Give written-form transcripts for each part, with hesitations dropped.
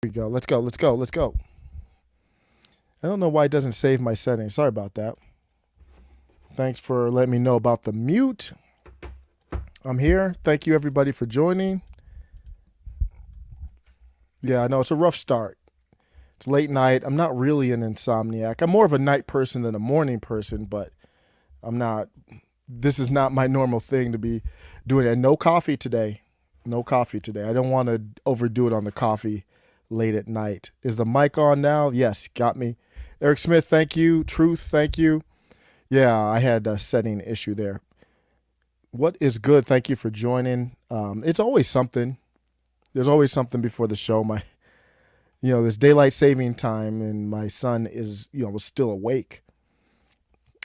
We go. Let's go. Let's go. Let's go. I don't know why it doesn't save my settings. Sorry about that. Thanks for letting me know about the mute. I'm here. Thank you everybody for joining. Yeah, I know it's a rough start. It's late night. I'm not really an insomniac. I'm more of a night person than a morning person, but I'm not. This is not my normal thing to be doing. And no coffee today. No coffee today. I don't want to overdo it on the coffee late at night. Is the mic on now? Yes, got me. Eric Smith, thank you. Truth, thank you. Yeah, I had a setting issue there. What is good? Thank you for joining. It's always something. There's always something before the show. There's daylight saving time, and my son was still awake.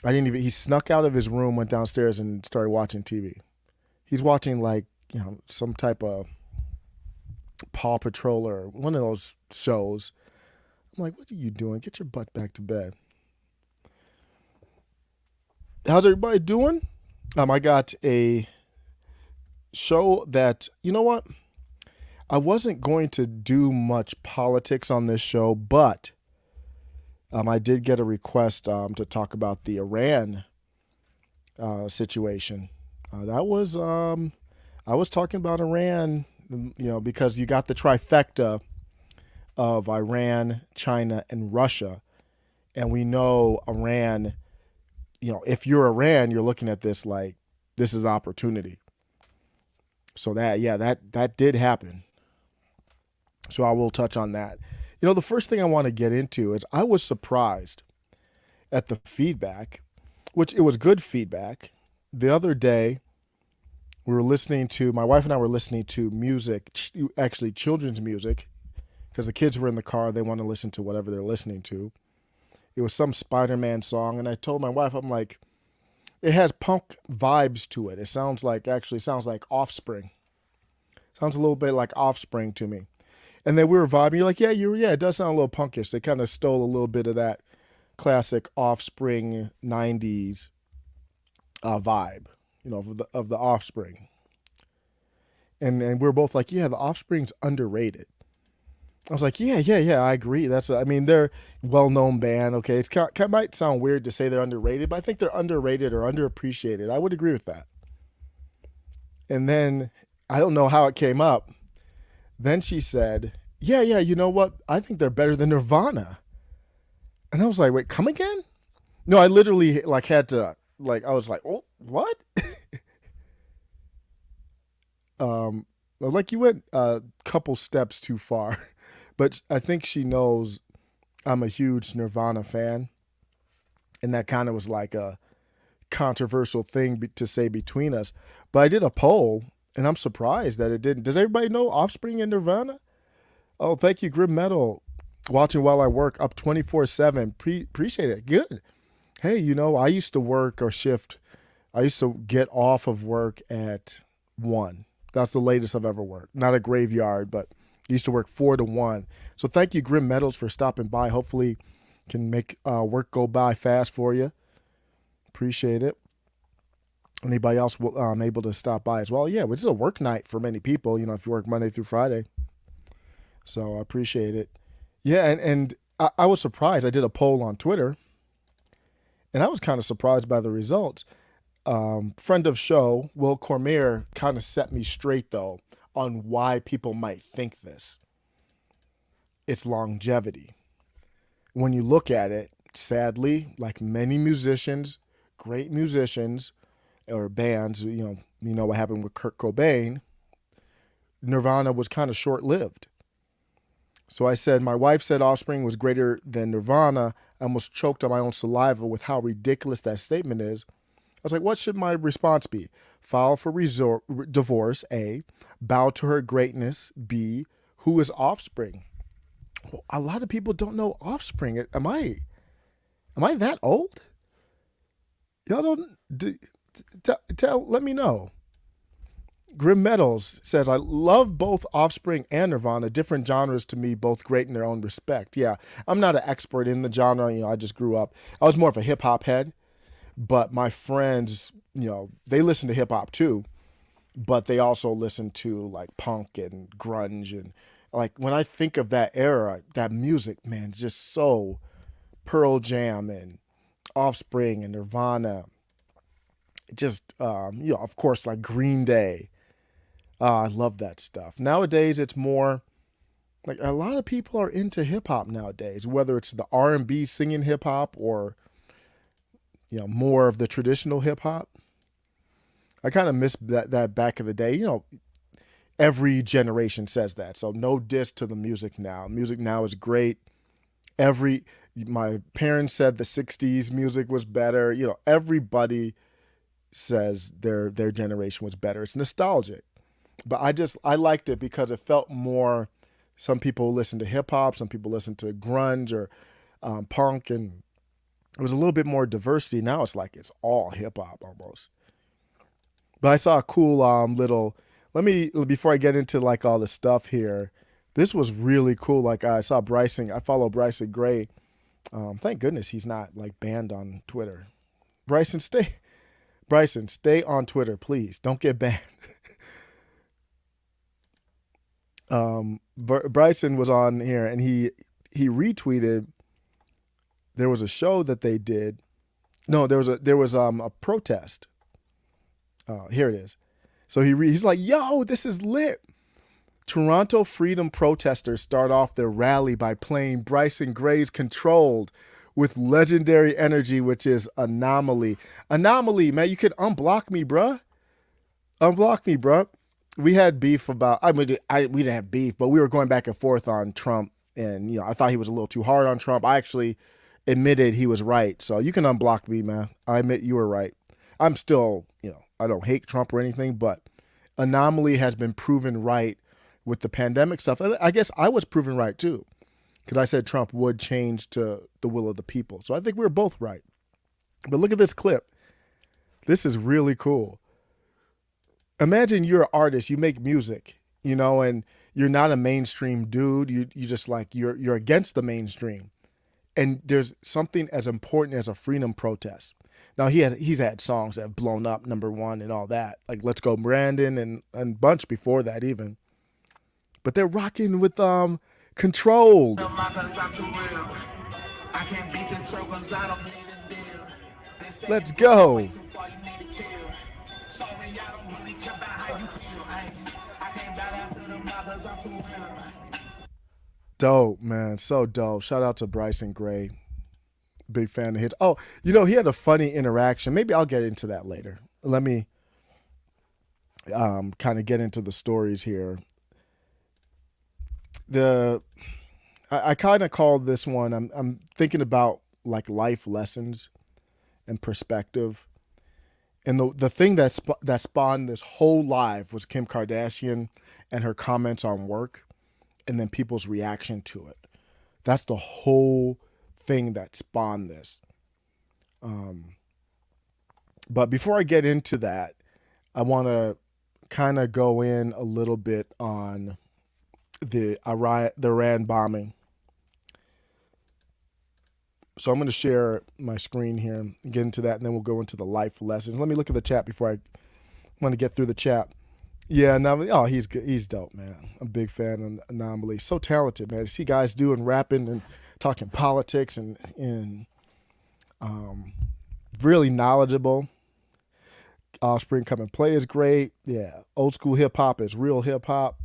I didn't even. He snuck out of his room, went downstairs, and started watching TV. He's watching some type of Paw Patrol or one of those shows. I'm like, what are you doing? Get your butt back to bed. How's everybody doing? I got a show that, you know what? I wasn't going to do much politics on this show, but I did get a request to talk about the Iran situation. I was talking about Iran, because you got the trifecta of Iran, China, and Russia. And we know Iran, if you're Iran, you're looking at this like this is an opportunity. So that did happen. So I will touch on that. The first thing I want to get into is I was surprised at the feedback, which it was good feedback. The other day, my wife and I were listening to music, actually children's music, because the kids were in the car. They want to listen to whatever they're listening to. It was some Spider-Man song, and I told my wife, I'm like, it has punk vibes to it. It sounds like Offspring. Sounds a little bit like Offspring to me. And then we were vibing. You're like, yeah, it does sound a little punkish. They kind of stole a little bit of that classic Offspring 90s vibe, of the Offspring. And we were both like, yeah, the Offspring's underrated. I was like, yeah, I agree. They're well-known band. Okay, it might sound weird to say they're underrated, but I think they're underrated or underappreciated. I would agree with that. And then I don't know how it came up. Then she said, yeah, you know what? I think they're better than Nirvana. And I was like, wait, come again? No, I literally had to I was like, oh, what? You went a couple steps too far. But I think she knows I'm a huge Nirvana fan. And that kind of was like a controversial thing to say between us. But I did a poll, and I'm surprised that it didn't. Does everybody know Offspring and Nirvana? Oh, thank you, Grim Metal. Watching while I work, up 24/7. Appreciate it. Good. Hey, I used to work or shift. I used to get off of work at 1. That's the latest I've ever worked. Not a graveyard, but I used to work 4 to 1. So thank you, Grim Metals, for stopping by. Hopefully can make work go by fast for you. Appreciate it. Anybody else able to stop by as well? Yeah, which is a work night for many people, if you work Monday through Friday. So I appreciate it. Yeah, and I was surprised. I did a poll on Twitter, and I was kind of surprised by the results. Friend of show, Will Cormier, kind of set me straight, though, on why people might think this. It's longevity. When you look at it, sadly, like many musicians, great musicians, or bands, what happened with Kurt Cobain, Nirvana was kind of short-lived. So I said, my wife said Offspring was greater than Nirvana. I almost choked on my own saliva with how ridiculous that statement is. I was like, what should my response be? File for divorce, A. Bow to her greatness, B. Who is Offspring? Well, a lot of people don't know Offspring. Am I that old? Y'all don't... let me know. Grim Metals says, I love both Offspring and Nirvana. Different genres to me, both great in their own respect. Yeah, I'm not an expert in the genre. I just grew up. I was more of a hip-hop head. But my friends, they listen to hip-hop too. But they also listen to like punk and grunge Like when I think of that era, that music, man, just so Pearl Jam and Offspring and Nirvana, just of course, like Green Day. I love that stuff. Nowadays, it's more like a lot of people are into hip hop nowadays, whether it's the R&B singing hip hop or more of the traditional hip hop. I kind of miss that back in the day. Every generation says that, so no diss to the music now. Music now is great. Every My parents said the '60s music was better. Everybody says their generation was better. It's nostalgic, but I liked it because it felt more. Some people listen to hip hop, some people listen to grunge or punk, and it was a little bit more diversity. Now it's like it's all hip hop almost. But I saw a cool little. Let me before I get into like all the stuff here. This was really cool. Like I saw Bryson. I follow Bryson Gray. Thank goodness he's not like banned on Twitter. Bryson, stay on Twitter, please. Don't get banned. Bryson was on here and he retweeted. There was a show that they did. No, there was a protest. Here it is. So he's like, "Yo, this is lit." Toronto freedom protesters start off their rally by playing Bryson Gray's "Controlled" with legendary energy, which is Anomaly. Anomaly, man, you could unblock me, bruh. Unblock me, bruh. We had beef about. We didn't have beef, but we were going back and forth on Trump, and I thought he was a little too hard on Trump. I actually admitted he was right, so you can unblock me, man. I admit you were right. I'm still, I don't hate Trump or anything, but Anomaly has been proven right with the pandemic stuff. And I guess I was proven right too, because I said Trump would change to the will of the people. So I think we were both right. But look at this clip. This is really cool. Imagine you're an artist, you make music, and you're not a mainstream dude. You just like you're against the mainstream. And there's something as important as a freedom protest. Now he's had songs that have blown up, #1 and all that, like "Let's Go Brandon" and bunch before that even. But they're rocking with "Controlled." Let's go. Dope, man. So dope. Shout out to Bryson Gray. Big fan of his. Oh, he had a funny interaction. Maybe I'll get into that later. Let me kind of get into the stories here. I kind of called this one. I'm thinking about like life lessons and perspective. And the thing that spawned this whole live was Kim Kardashian and her comments on work, and then people's reaction to it. That's the whole thing that spawned this. But before I get into that, I want to kind of go in a little bit on the Iran bombing. So I'm going to share my screen here and get into that, and then we'll go into the life lessons. Let me look at the chat before I want to get through the chat. Yeah, he's good. He's dope, man. I'm a big fan of Anomaly. So talented, man. To see guys doing rapping and talking politics and really knowledgeable. Offspring Come and Play is great. Yeah, old school hip hop is real hip hop.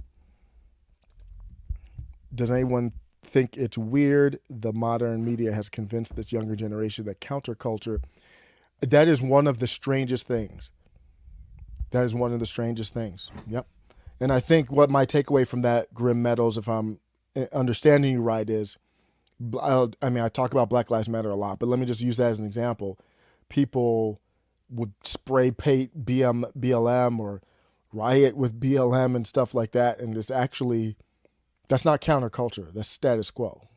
Does anyone think it's weird the modern media has convinced this younger generation that counterculture, that is one of the strangest things. That is one of the strangest things. Yep. And I think what my takeaway from that, Grim Meadows, if I'm understanding you right, is, I talk about Black Lives Matter a lot, but let me just use that as an example. People would spray paint BLM or riot with BLM and stuff like that, and it's actually, that's not counterculture. That's status quo.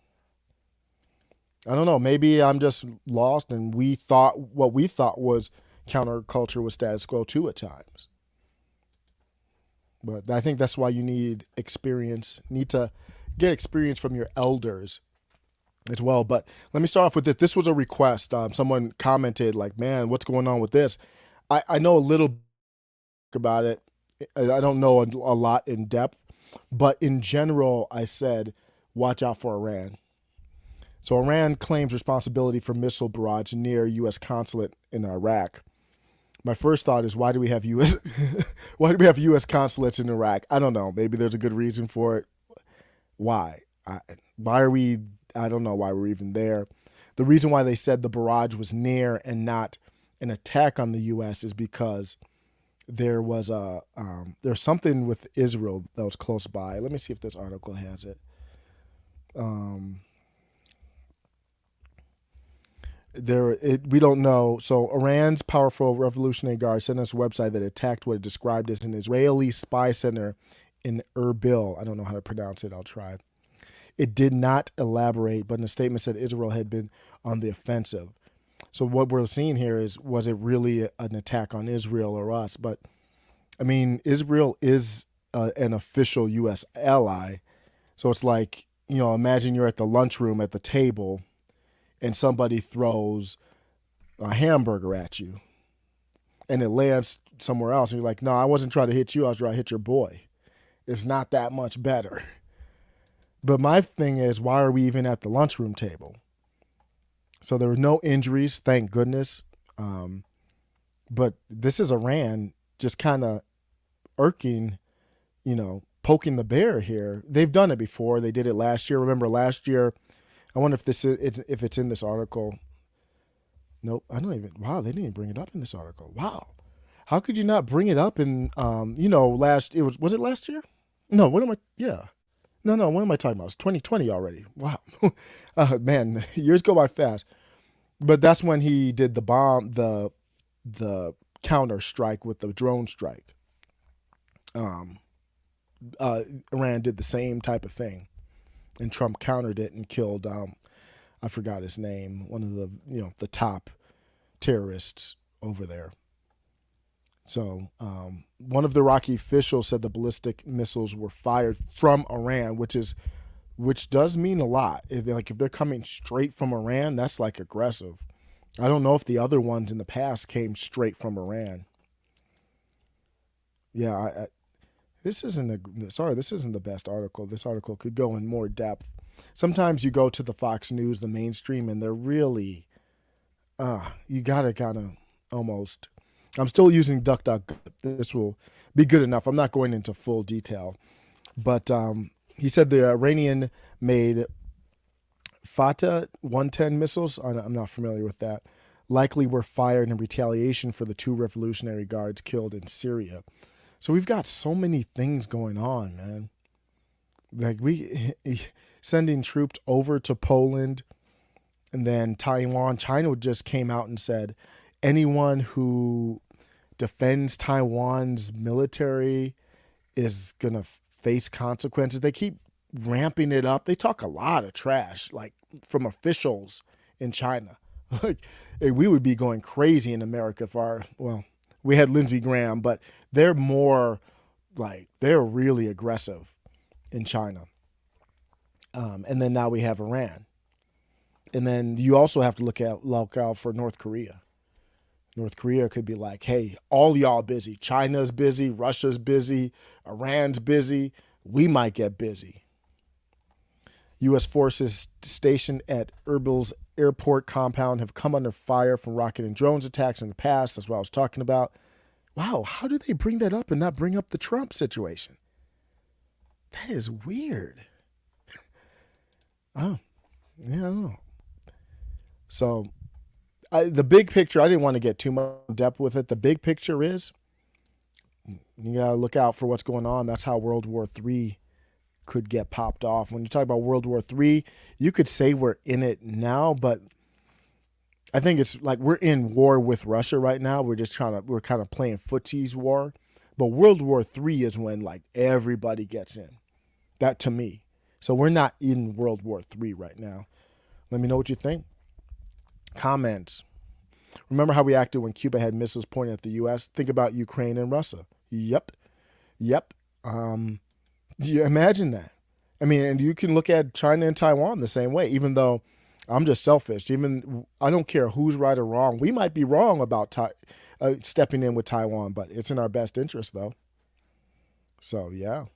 I don't know. Maybe I'm just lost, and what we thought was counterculture was status quo too at times. But I think that's why you need experience. Need to get experience from your elders as well. But let me start off with this. This was a request. Someone commented like, "Man, what's going on with this?" I know a little about it. I don't know a lot in depth. But in general, I said, watch out for Iran. So Iran claims responsibility for missile barrage near U.S. consulate in Iraq. My first thought is, why do we have U.S. why do we have U.S. consulates in Iraq? I don't know. Maybe there's a good reason for it. Why? Why are we? I don't know why we're even there. The reason why they said the barrage was near and not an attack on the U.S. is because there was there's something with Israel that was close by. Let me see if this article has it. We don't know. So Iran's powerful Revolutionary Guard sent us a website that attacked what it described as an Israeli spy center in Erbil. I don't know how to pronounce it. I'll try. It did not elaborate, but in the statement said Israel had been on the offensive. So what we're seeing here is, was it really an attack on Israel or us? But I mean, Israel is an official U.S. ally. So it's like, imagine you're at the lunchroom at the table and somebody throws a hamburger at you and it lands somewhere else. And you're like, no, I wasn't trying to hit you. I was trying to hit your boy. It's not that much better. But my thing is, why are we even at the lunchroom table? So there were no injuries, thank goodness. But this is Iran just kind of irking, poking the bear here. They've done it before. They did it last year. Remember last year? I wonder if it's in this article. Nope, I don't even. Wow, they didn't even bring it up in this article. Wow, how could you not bring it up in last? Was it last year? No, what am I? Yeah, no. What am I talking about? It's 2020 already. Wow, man, years go by fast. But that's when he did the bomb, the counter strike with the drone strike. Iran did the same type of thing, and Trump countered it and killed. I forgot his name. One of the top terrorists over there. So one of the Iraqi officials said the ballistic missiles were fired from Iran, which does mean a lot. If they're coming straight from Iran, that's like aggressive. I don't know if the other ones in the past came straight from Iran. Yeah, this isn't the best article. This article could go in more depth. Sometimes you go to the Fox News, the mainstream, and they're really, you gotta kind of almost. I'm still using DuckDuck. This will be good enough. I'm not going into full detail, but he said the Iranian made Fateh 110 missiles. I'm not familiar with that. Likely were fired in retaliation for the 2 Revolutionary Guards killed in Syria. So we've got so many things going on, man. Like we sending troops over to Poland and then Taiwan. China just came out and said anyone who defends Taiwan's military is going to face consequences. They keep ramping it up. They talk a lot of trash, like from officials in China. Like we would be going crazy in America if we had Lindsey Graham, but they're more like, they're really aggressive in China. And then now we have Iran. And then you also have to look out for North Korea. North Korea could be like, hey, all y'all busy. China's busy. Russia's busy. Iran's busy. We might get busy. U.S. forces stationed at Erbil's airport compound have come under fire from rocket and drones attacks in the past. That's what I was talking about. Wow, how do they bring that up and not bring up the Trump situation? That is weird. Oh, yeah, I don't know. So the big picture, I didn't want to get too much in depth with it. The big picture is you got to look out for what's going on. That's how World War III could get popped off. When you talk about World War III, you could say we're in it now, but I think it's like we're in war with Russia right now. We're kind of playing footsies war. But World War III is when like everybody gets in. That to me. So we're not in World War III right now. Let me know what you think. Comments. Remember how we acted when Cuba had missiles pointed at the U.S.? Think about Ukraine and Russia. Yep. Do you imagine that? I mean, and you can look at China and Taiwan the same way, even though I'm just selfish. I don't care who's right or wrong. We might be wrong about stepping in with Taiwan, but it's in our best interest, though. So, yeah.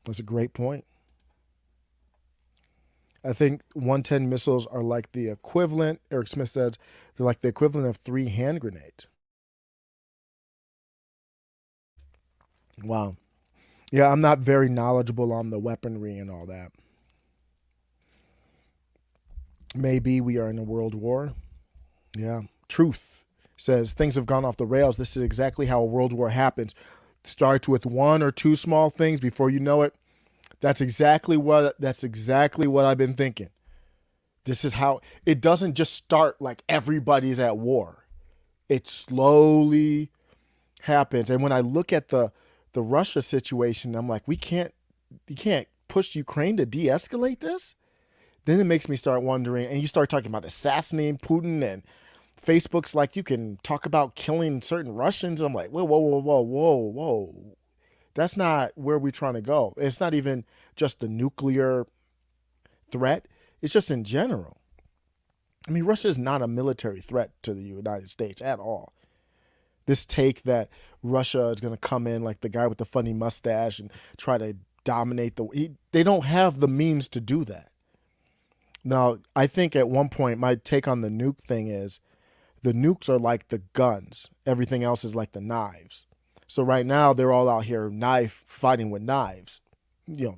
That's a great point. I think 110 missiles are like the equivalent, Eric Smith says, they're like the equivalent of 3 hand grenades. Wow. Yeah, I'm not very knowledgeable on the weaponry and all that. Maybe we are in a world war. Yeah. Truth says things have gone off the rails. This is exactly how a world war happens. Starts with one or two small things. Before you know it, that's exactly what I've been thinking. This is how it doesn't just start like everybody's at war. It slowly happens. And when I look at the Russia situation, I'm like, you can't push Ukraine to de-escalate this. Then it makes me start wondering, and you start talking about assassinating Putin, and Facebook's like, you can talk about killing certain Russians. I'm like, whoa, whoa, whoa, whoa, whoa, whoa. That's not where we're trying to go. It's not even just the nuclear threat. It's just in general. I mean, Russia is not a military threat to the United States at all. This take that Russia is going to come in like the guy with the funny mustache and try to dominate they don't have the means to do that. Now, I think at one point, my take on the nuke thing is the nukes are like the guns. Everything else is like the knives. So right now, they're all out here fighting with knives. I'm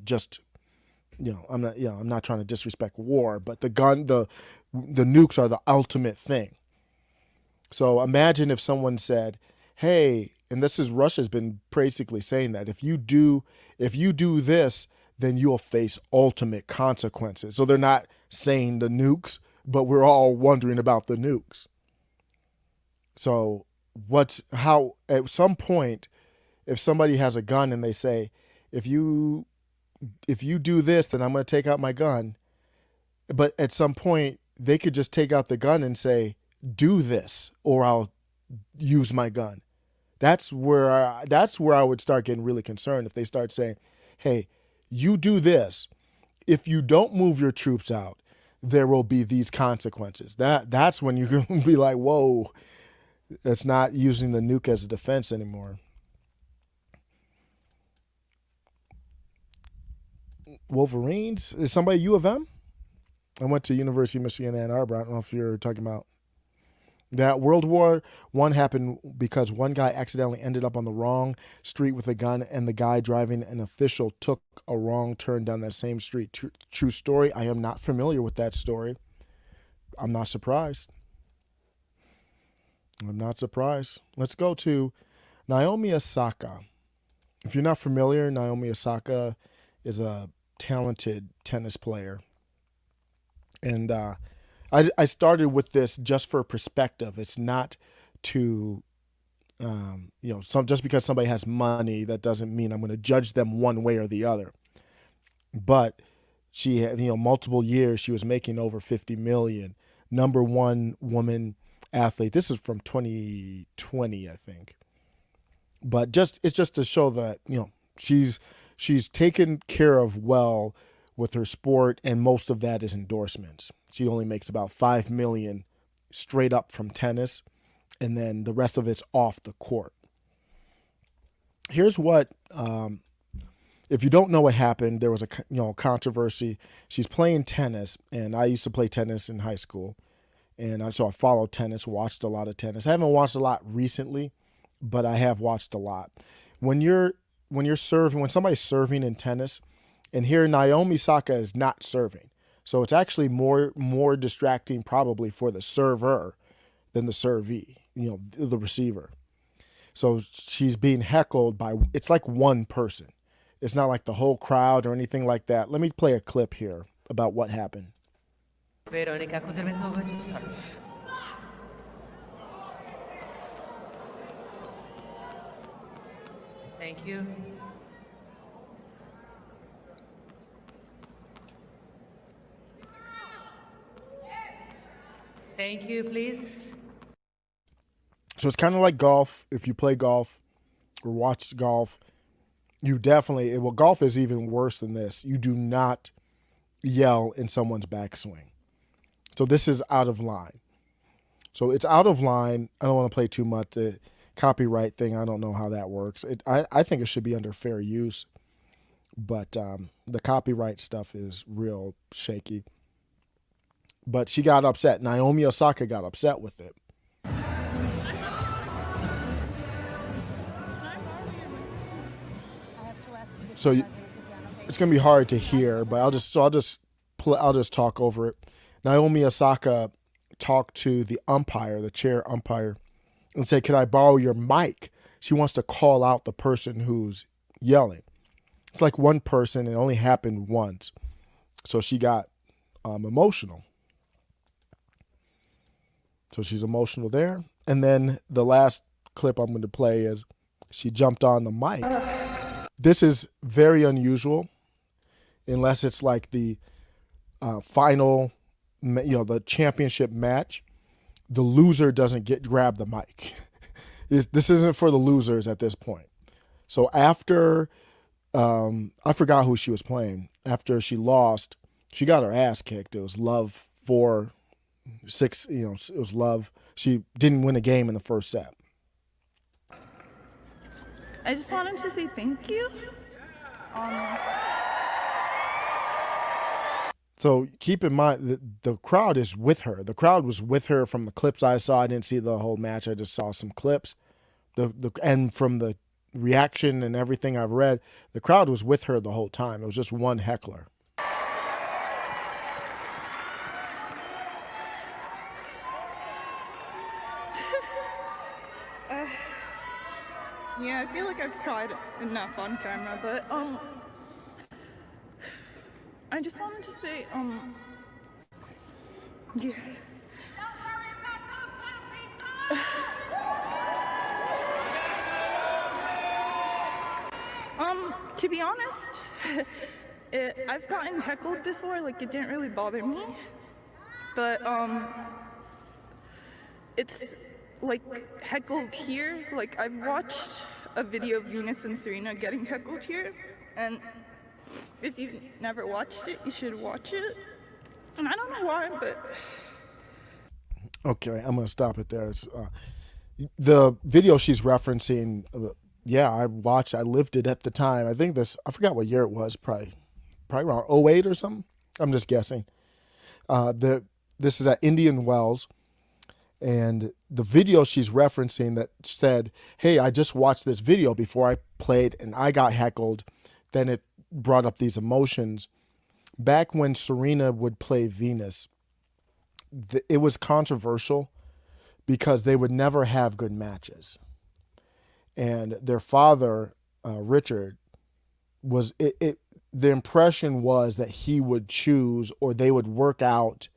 not trying to disrespect war, but the nukes are the ultimate thing. So imagine if someone said, hey, and this is Russia's been basically saying that if you do this, then you'll face ultimate consequences. So they're not saying the nukes, but we're all wondering about the nukes. So at some point, if somebody has a gun and they say, if you do this, then I'm going to take out my gun. But at some point, they could just take out the gun and say, do this, or I'll use my gun. That's where I would start getting really concerned if they start saying, hey, you do this. If you don't move your troops out, there will be these consequences. That's when you're going to be like, whoa, it's not using the nuke as a defense anymore. Wolverines? Is somebody U of M? I went to University of Michigan, Ann Arbor. I don't know if you're talking about that. World War I happened because one guy accidentally ended up on the wrong street with a gun, and the guy driving an official took a wrong turn down that same street. True story. I am not familiar with that story. I'm not surprised. Let's go to Naomi Osaka. If you're not familiar, Naomi Osaka is a talented tennis player. And I started with this just for perspective. It's not to, just because somebody has money, that doesn't mean I'm going to judge them one way or the other. But she had, multiple years she was making over 50 million. Number one woman athlete. This is from 2020, I think. But it's just to show that, she's taken care of well with her sport, and most of that is endorsements. She only makes about 5 million straight up from tennis, and then the rest of it's off the court. Here's what, if you don't know what happened, there was a controversy. She's playing tennis, and I used to play tennis in high school, and so I followed tennis, watched a lot of tennis. I haven't watched a lot recently, but I have watched a lot. When somebody's serving in tennis, and here Naomi Osaka is not serving. So it's actually more distracting probably for the server than the servee, the receiver. So she's being heckled it's like one person. It's not like the whole crowd or anything like that. Let me play a clip here about what happened. Veronica, to serve. Thank you. Thank you, please. So it's kind of like golf. If you play golf or watch golf, golf is even worse than this. You do not yell in someone's backswing. So this is out of line. So it's out of line. I don't want to play too much. The copyright thing, I don't know how that works. I think it should be under fair use. but the copyright stuff is real shaky. But she got upset. Naomi Osaka got upset with it. So it's gonna be hard to hear, but I'll just talk over it. Naomi Osaka talked to the umpire, the chair umpire, and said, "Can I borrow your mic?" She wants to call out the person who's yelling. It's like one person. It only happened once, so she got emotional. So she's emotional there. And then the last clip I'm going to play is she jumped on the mic. This is very unusual, unless it's like the final, the championship match. The loser doesn't grab the mic. This isn't for the losers at this point. So after, I forgot who she was playing. After she lost, she got her ass kicked. It was Love 4-6. It was Love. She didn't win a game in the first set. I just wanted to say thank you. So keep in mind the crowd is with her. The crowd was with her from the clips I saw. I didn't see the whole match. I just saw some clips. And from the reaction and everything I've read, the crowd was with her the whole time. It was just one heckler. Yeah, I feel like I've cried enough on camera, but I just wanted to say yeah. To be honest, I've gotten heckled before, like it didn't really bother me, but it's like heckled here. Like I've watched a video of Venus and Serena getting heckled here, and if you've never watched it, you should watch it. And I don't know why, but okay, I'm gonna stop it there. It's, the video she's referencing. Yeah, I watched. I lived it at the time. I think I forgot what year it was. Probably around 2008 or something. I'm just guessing. This is at Indian Wells. And the video she's referencing that said, "Hey, I just watched this video before I played and I got heckled." Then it brought up these emotions. Back when Serena would play Venus, it was controversial because they would never have good matches. And their father, Richard, the impression was that he would choose, or they would work out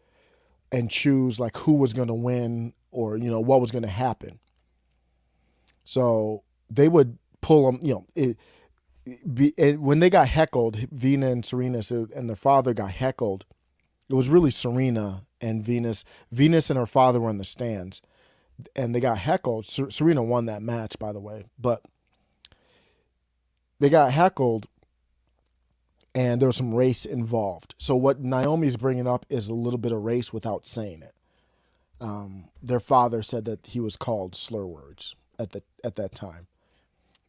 and choose like who was going to win, or what was going to happen. So they would pull them. When they got heckled, Vina and Serena and their father got heckled. It was really Serena and Venus. Venus and her father were in the stands, and they got heckled. Serena won that match, by the way, but they got heckled. And there was some race involved. So what Naomi's bringing up is a little bit of race without saying it. Their father said that he was called slur words at that time.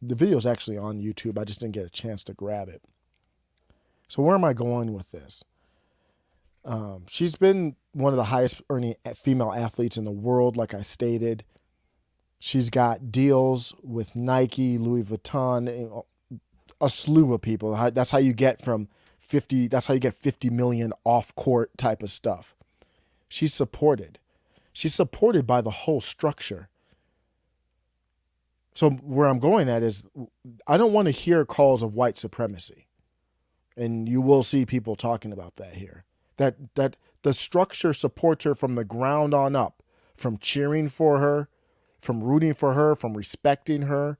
The video is actually on YouTube. I just didn't get a chance to grab it. So where am I going with this? She's been one of the highest earning female athletes in the world, like I stated. She's got deals with Nike, Louis Vuitton, a slew of people. That's how you get 50 million off court type of stuff. She's supported by the whole structure. So where I'm going at is, I don't want to hear calls of white supremacy. And you will see people talking about that here. That the structure supports her from the ground on up, from cheering for her, from rooting for her, from respecting her.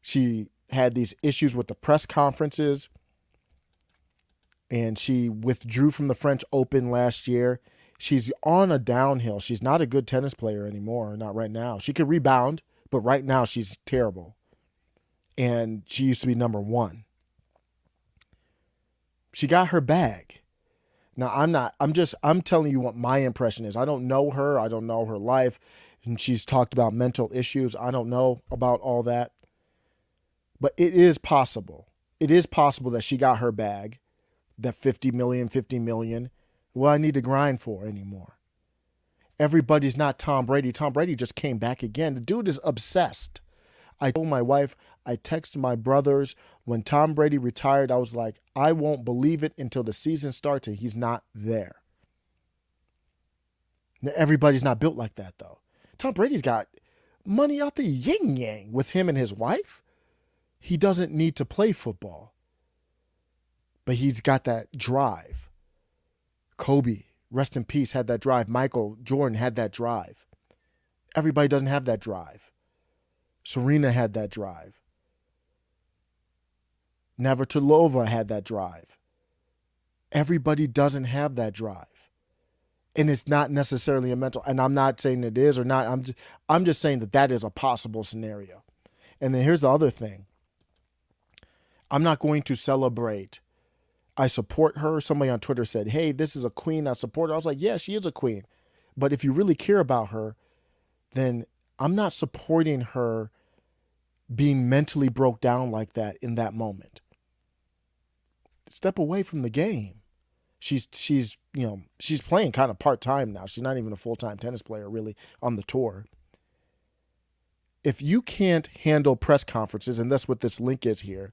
She had these issues with the press conferences, and she withdrew from the French Open last year. She's on a downhill. She's not a good tennis player anymore, not right now. She could rebound, but right now she's terrible. And she used to be number one. She got her bag. Now, I'm telling you what my impression is. I don't know her. I don't know her life. And she's talked about mental issues. I don't know about all that. But it is possible. it is possible that she got her bag, that 50 million. Well, I need to grind for anymore. Everybody's not Tom Brady. Tom Brady just came back again. The dude is obsessed. I told my wife, I texted my brothers, when Tom Brady retired, I was like, I won't believe it until the season starts and he's not there. Now, everybody's not built like that, though. Tom Brady's got money out the yin yang with him and his wife. He doesn't need to play football, but he's got that drive. Kobe, rest in peace, had that drive. Michael Jordan had that drive. Everybody doesn't have that drive. Serena had that drive. Navratilova had that drive. Everybody doesn't have that drive. And it's not necessarily a mental, and I'm not saying it is or not. I'm just saying that is a possible scenario. And then here's the other thing. I'm not going to celebrate. I support her. Somebody on Twitter said, hey, this is a queen. I support her. I was like, yeah, she is a queen. But if you really care about her, then I'm not supporting her being mentally broke down like that in that moment. Step away from the game. She's playing kind of part-time now. She's not even a full-time tennis player really on the tour. If you can't handle press conferences, and that's what this link is here,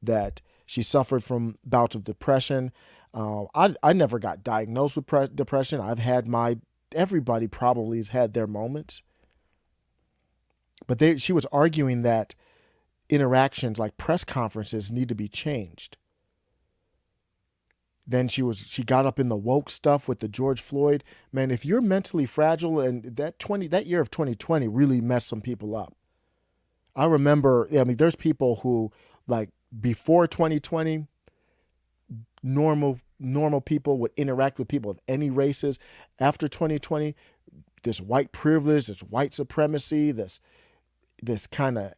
that she suffered from bouts of depression. I never got diagnosed with depression. Everybody probably has had their moments. But she was arguing that interactions like press conferences need to be changed. Then she got up in the woke stuff with the George Floyd. Man, if you're mentally fragile, and that year of 2020 really messed some people up. I remember, there's people who, like, before 2020, normal people would interact with people of any races. After 2020, this white privilege, this white supremacy, this kind of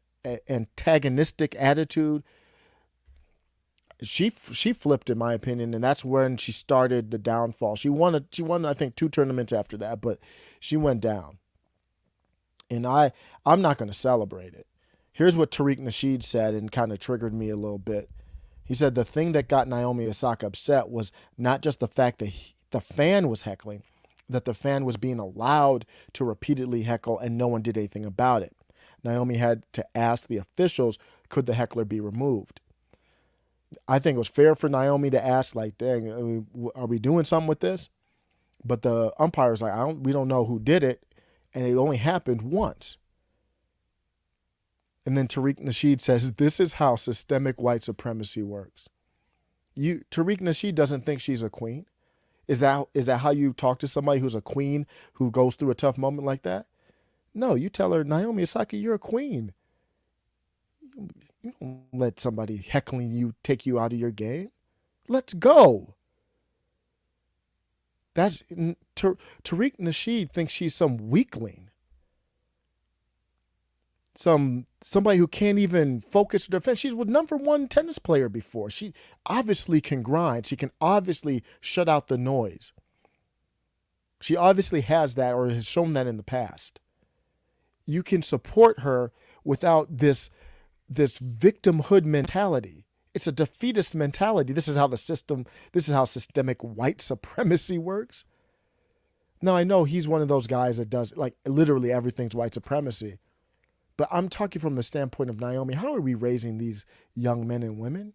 antagonistic attitude. She flipped, in my opinion, and that's when she started the downfall. She won, I think, 2 tournaments after that, but she went down. And I'm not going to celebrate it. Here's what Tariq Nasheed said, and kind of triggered me a little bit. He said the thing that got Naomi Osaka upset was not just the fact that the fan was heckling, that the fan was being allowed to repeatedly heckle and no one did anything about it. Naomi had to ask the officials, could the heckler be removed? I think it was fair for Naomi to ask, like, dang, are we doing something with this? But the umpire's like, we don't know who did it, and it only happened once. And then Tariq Nasheed says, this is how systemic white supremacy works. Tariq Nasheed doesn't think she's a queen. Is that how you talk to somebody who's a queen who goes through a tough moment like that? No, you tell her, Naomi Osaka, you're a queen. You don't let somebody heckling you take you out of your game. Let's go. Tariq Nasheed thinks she's some weakling. Somebody who can't even focus or defend. She's with #1 tennis player before. She obviously can grind. She can obviously shut out the noise. She obviously has that or has shown that in the past. You can support her without this victimhood mentality. It's a defeatist mentality. This is how systemic white supremacy works. Now, I know he's one of those guys that does, like, literally everything's white supremacy. But I'm talking from the standpoint of Naomi. How are we raising these young men and women?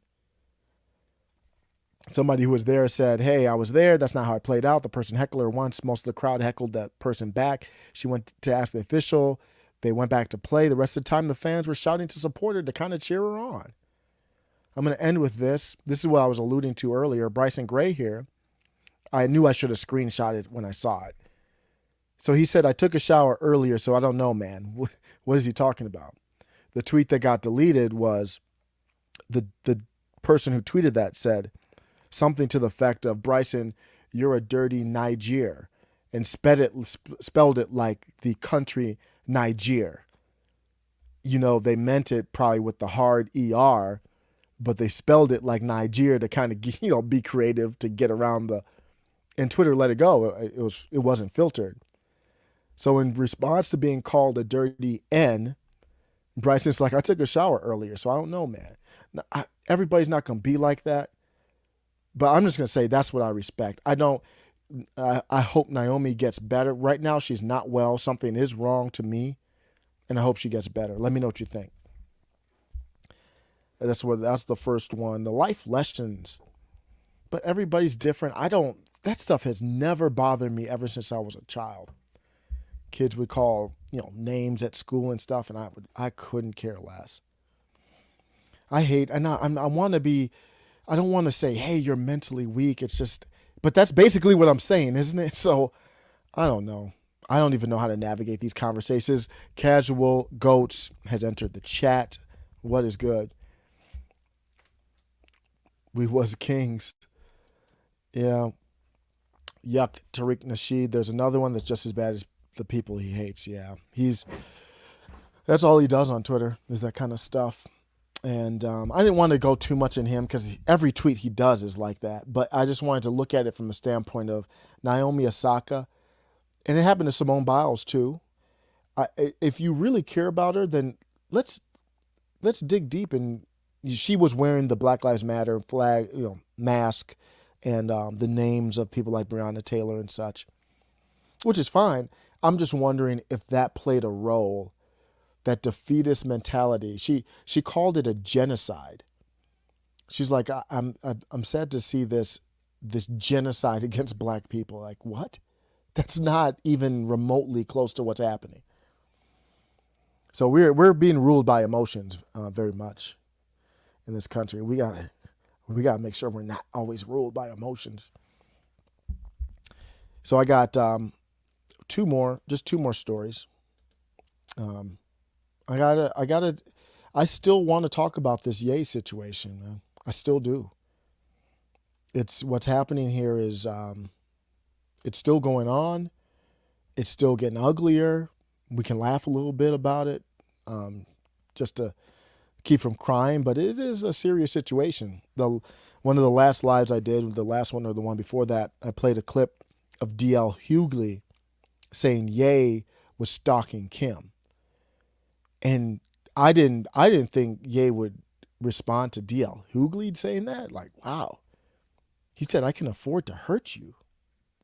Somebody who was there said, hey, I was there. That's not how it played out. The person heckler once, most of the crowd heckled that person back. She went to ask the official. They went back to play. The rest of the time, the fans were shouting to support her to kind of cheer her on. I'm going to end with this. This is what I was alluding to earlier. Bryson Gray here. I knew I should have screenshotted when I saw it. So he said, I took a shower earlier, so I don't know, man. What is he talking about? The tweet that got deleted was the person who tweeted that said something to the effect of, Bryson, you're a dirty Niger, and spelled it like the country Niger. They meant it probably with the hard ER, but they spelled it like Niger to kind of, be creative to get around and Twitter let it go. It wasn't filtered. So in response to being called a dirty N, Bryson's like, I took a shower earlier, so I don't know, man. Everybody's not going to be like that. But I'm just going to say that's what I respect. I hope Naomi gets better. Right now, she's not well. Something is wrong to me, and I hope she gets better. Let me know what you think. That's the first one. The life lessons. But everybody's different. That stuff has never bothered me ever since I was a child. Kids would call, names at school and stuff, and I couldn't care less. I want to be, I don't want to say, hey, you're mentally weak. It's just, but that's basically what I'm saying, isn't it? So I don't know. I don't even know how to navigate these conversations. Casual Goats has entered the chat. What is good? We was kings. Yeah. Yuck, Tariq Nasheed. There's another one that's just as bad as the people he hates. Yeah. That's all he does on Twitter is that kind of stuff. And I didn't want to go too much in him because every tweet he does is like that. But I just wanted to look at it from the standpoint of Naomi Osaka. And it happened to Simone Biles too. If you really care about her, then let's dig deep. And she was wearing the Black Lives Matter flag, mask, and the names of people like Breonna Taylor and such, which is fine. I'm just wondering if that played a role. That defeatist mentality. She called it a genocide. She's like, I'm sad to see this genocide against black people. Like, what? That's not even remotely close to what's happening. So we're being ruled by emotions very much in this country. We gotta make sure we're not always ruled by emotions. So I got two more stories. I still want to talk about this Ye situation, man. I still do. What's happening here is, it's still going on. It's still getting uglier. We can laugh a little bit about it, just to keep from crying, but it is a serious situation. One of the last lives I did, the last one or the one before that, I played a clip of DL Hughley saying Ye was stalking Kim. And I didn't think Ye would respond to DL Hughley saying that. Like, wow. He said, I can afford to hurt you.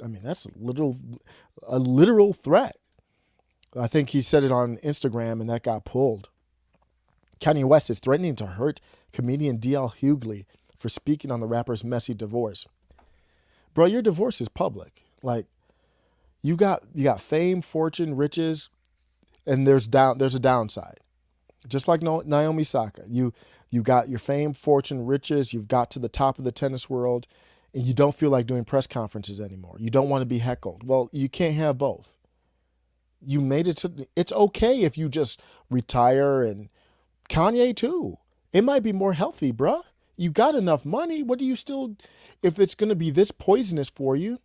I mean, that's a literal threat. I think he said it on Instagram and that got pulled. Kanye West is threatening to hurt comedian DL Hughley for speaking on the rapper's messy divorce. Bro, your divorce is public. Like, you got fame, fortune, riches, and there's a downside. Just like Naomi Osaka, you got your fame, fortune, riches, you've got to the top of the tennis world, and you don't feel like doing press conferences anymore. You don't want to be heckled. Well, you can't have both. You made it to, it's okay if you just retire, and Kanye too. It might be more healthy, bruh. You got enough money. What do you still, if it's going to be this poisonous for you,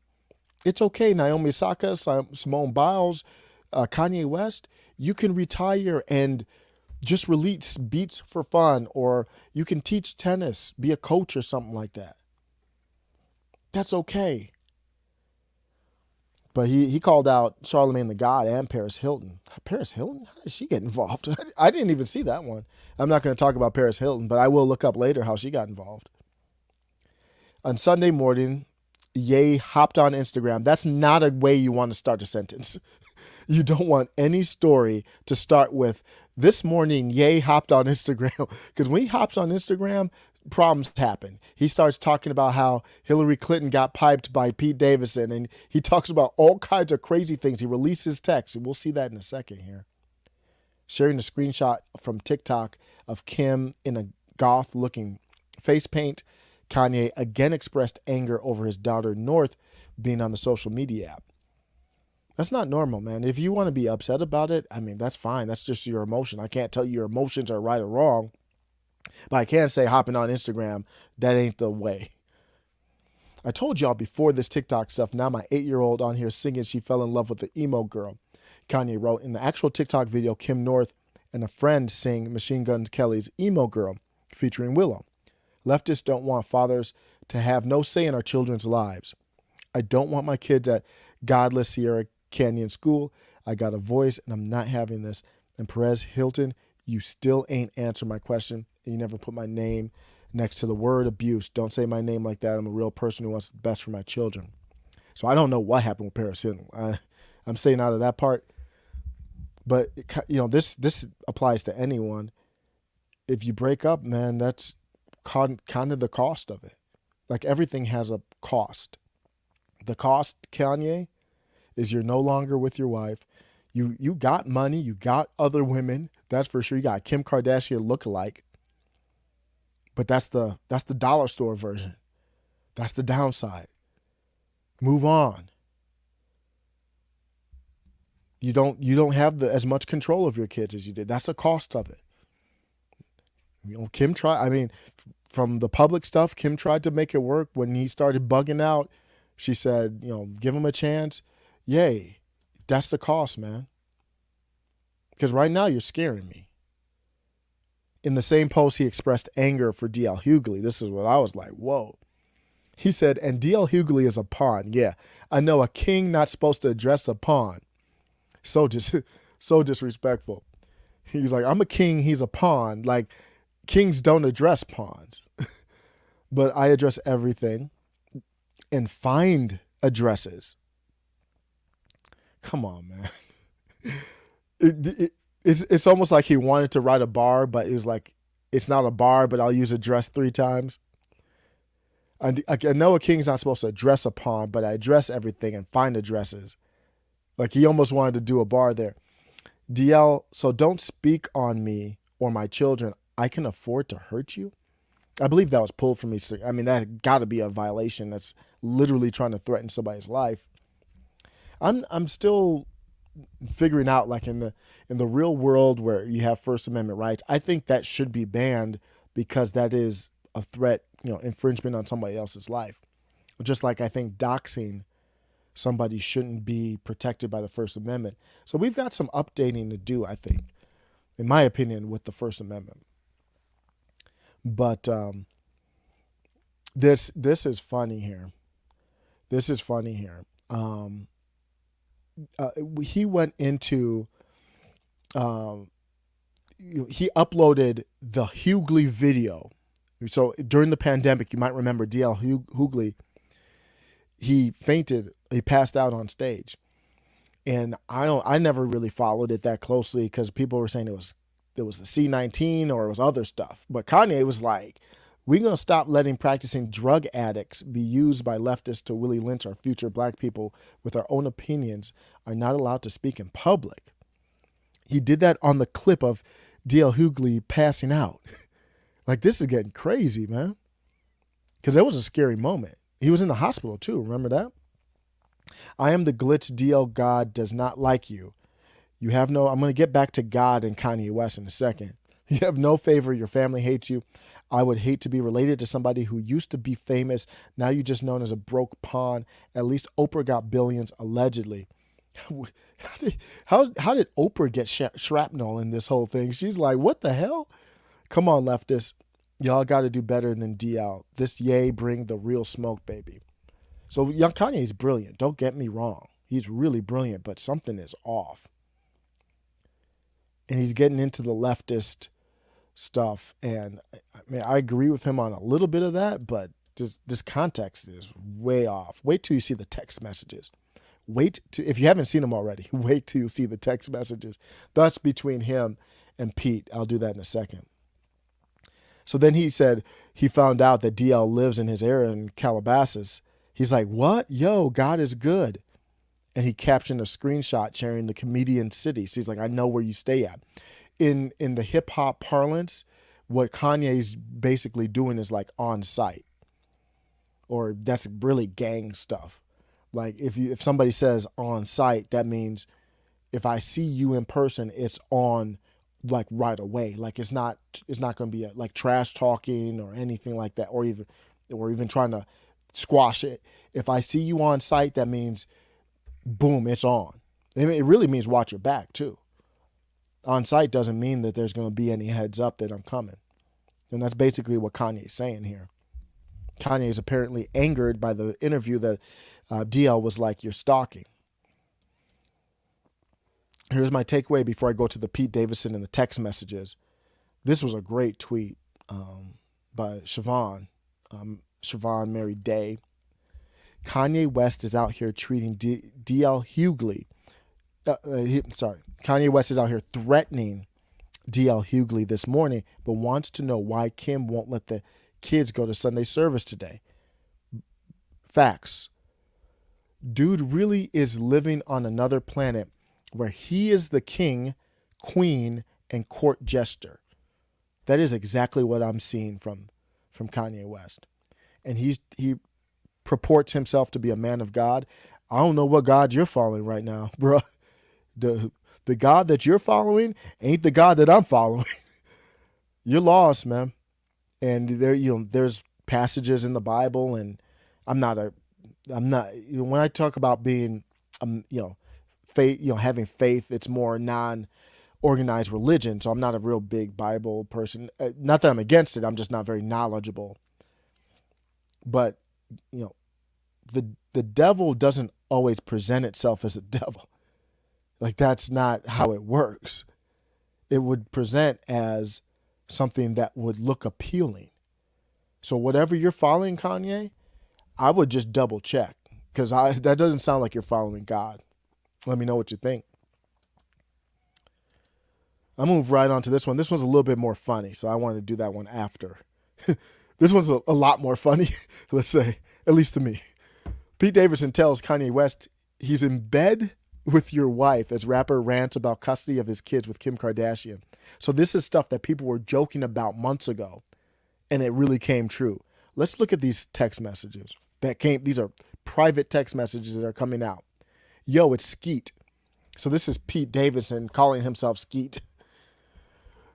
it's okay. Naomi Osaka, Simone Biles, Kanye West, you can retire and just release beats for fun, or you can teach tennis, be a coach or something like that. That's okay. But he called out Charlamagne the God and Paris Hilton. Paris Hilton? How did she get involved? I didn't even see that one. I'm not going to talk about Paris Hilton, but I will look up later how she got involved. On Sunday morning, Ye hopped on Instagram. That's not a way you want to start a sentence. You don't want any story to start with, this morning, Ye hopped on Instagram. Because when he hops on Instagram, problems happen. He starts talking about how Hillary Clinton got piped by Pete Davidson, and he talks about all kinds of crazy things. He releases text, and we'll see that in a second here. Sharing a screenshot from TikTok of Kim in a goth-looking face paint. Kanye again expressed anger over his daughter North being on the social media app. That's not normal, man. If you want to be upset about it, I mean, that's fine. That's just your emotion. I can't tell you your emotions are right or wrong. But I can say hopping on Instagram, that ain't the way. I told y'all before this TikTok stuff, now my 8-year-old on here singing she fell in love with the emo girl. Kanye wrote, in the actual TikTok video, Kim North and a friend sing Machine Gun Kelly's Emo Girl featuring Willow. Leftists don't want fathers to have no say in our children's lives. I don't want my kids at godless Sierra Canyon School. I got a voice and I'm not having this. And Perez Hilton, you still ain't answered my question. You never put my name next to the word abuse. Don't say my name like that. I'm a real person who wants the best for my children. So I don't know what happened with Paris Hilton. I'm staying out of that part. But this applies to anyone. If you break up, man, that's kind of the cost of it. Like everything has a cost. The cost, Kanye, is you're no longer with your wife. You got money. You got other women. That's for sure. You got Kim Kardashian lookalike. But that's the dollar store version. That's the downside. Move on. You don't have as much control of your kids as you did. That's the cost of it. Kim tried. I mean, from the public stuff, Kim tried to make it work. When he started bugging out, she said, give him a chance. Yay. That's the cost, man. Because right now you're scaring me. In the same post, he expressed anger for D.L. Hughley. This is what I was like, whoa. He said, and D.L. Hughley is a pawn. Yeah, I know, a king not supposed to address a pawn. So disrespectful. He's like, I'm a king, he's a pawn. Like, kings don't address pawns. But I address everything and find addresses. Come on, man. It's almost like he wanted to write a bar, but it was like, it's not a bar, but I'll use address 3 times. I know a king's not supposed to address a pawn, but I address everything and find addresses. Like he almost wanted to do a bar there. DL, so don't speak on me or my children. I can afford to hurt you. I believe that was pulled from me. I mean, that got to be a violation. That's literally trying to threaten somebody's life. I'm still figuring out, like in the real world where you have First Amendment rights, I think that should be banned because that is a threat, infringement on somebody else's life. Just like I think doxing somebody shouldn't be protected by the First Amendment. So we've got some updating to do, I think, in my opinion, with the First Amendment. But this is funny here. This is funny here. He went into he uploaded the Hughley video. So during the pandemic, you might remember D.L. Hughley, he fainted, he passed out on stage. And I never really followed it that closely because people were saying it was the C-19 or it was other stuff. But Kanye was like, we're going to stop letting practicing drug addicts be used by leftists to Willie Lynch our future black people with our own opinions are not allowed to speak in public. He did that on the clip of D.L. Hughley passing out. Like, this is getting crazy, man. Because that was a scary moment. He was in the hospital, too. Remember that? I am the glitch. DL God does not like you. You have no, I'm going to get back to God and Kanye West in a second. You have no favor. Your family hates you. I would hate to be related to somebody who used to be famous. Now you're just known as a broke pawn. At least Oprah got billions, allegedly. How did Oprah get shrapnel in this whole thing? She's like, what the hell? Come on, leftists. Y'all got to do better than DL. This yay bring the real smoke, baby. So young Kanye is brilliant. Don't get me wrong. He's really brilliant, but something is off. And he's getting into the leftist stuff. And I mean, I agree with him on a little bit of that, but this context is way off. Wait till you see the text messages. If you haven't seen them already, wait till you see the text messages. That's between him and Pete. I'll do that in a second. So then he said he found out that DL lives in his area in Calabasas. He's like, what? Yo, God is good. And he captioned a screenshot sharing the comedian city. So he's like, I know where you stay at. In the hip hop parlance, what Kanye's basically doing is like on site. Or that's really gang stuff. Like if somebody says on site, that means if I see you in person, it's on like right away. Like it's not going to be like trash talking or anything like that, or even trying to squash it. If I see you on site, that means boom, it's on. It really means watch your back too. On site doesn't mean that there's going to be any heads up that I'm coming. And that's basically what Kanye is saying here. Kanye is apparently angered by the interview that DL was like, you're stalking. Here's my takeaway before I go to the Pete Davidson and the text messages. This was a great tweet. by Siobhan. Siobhan Mary Day. Kanye West is out here treating D.L. Hughley. Kanye West is out here threatening D.L. Hughley this morning, but wants to know why Kim won't let the kids go to Sunday service today. Facts. Dude really is living on another planet where he is the king, queen, and court jester. That is exactly what I'm seeing from Kanye West. And he purports himself to be a man of God. I don't know what God you're following right now, bro. The God that you're following ain't the God that I'm following. You're lost, man. And there's passages in the Bible, and I'm not when I talk about being faith, having faith, it's more non-organized religion. So I'm not a real big Bible person. Not that I'm against it. I'm just not very knowledgeable. But the devil doesn't always present itself as a devil. Like, that's not how it works. It would present as something that would look appealing. So whatever you're following, Kanye, I would just double check, because that doesn't sound like you're following God. Let me know what you think. I'll move right on to this one. This one's a little bit more funny, so I want to do that one after. This one's a lot more funny, let's say, at least to me. Pete Davidson tells Kanye West he's in bed with your wife as rapper rants about custody of his kids with Kim Kardashian. So this is stuff that people were joking about months ago, and it really came true. Let's look at these text messages that came. These are private text messages that are coming out. Yo, it's Skeet. So this is Pete Davidson calling himself Skeet.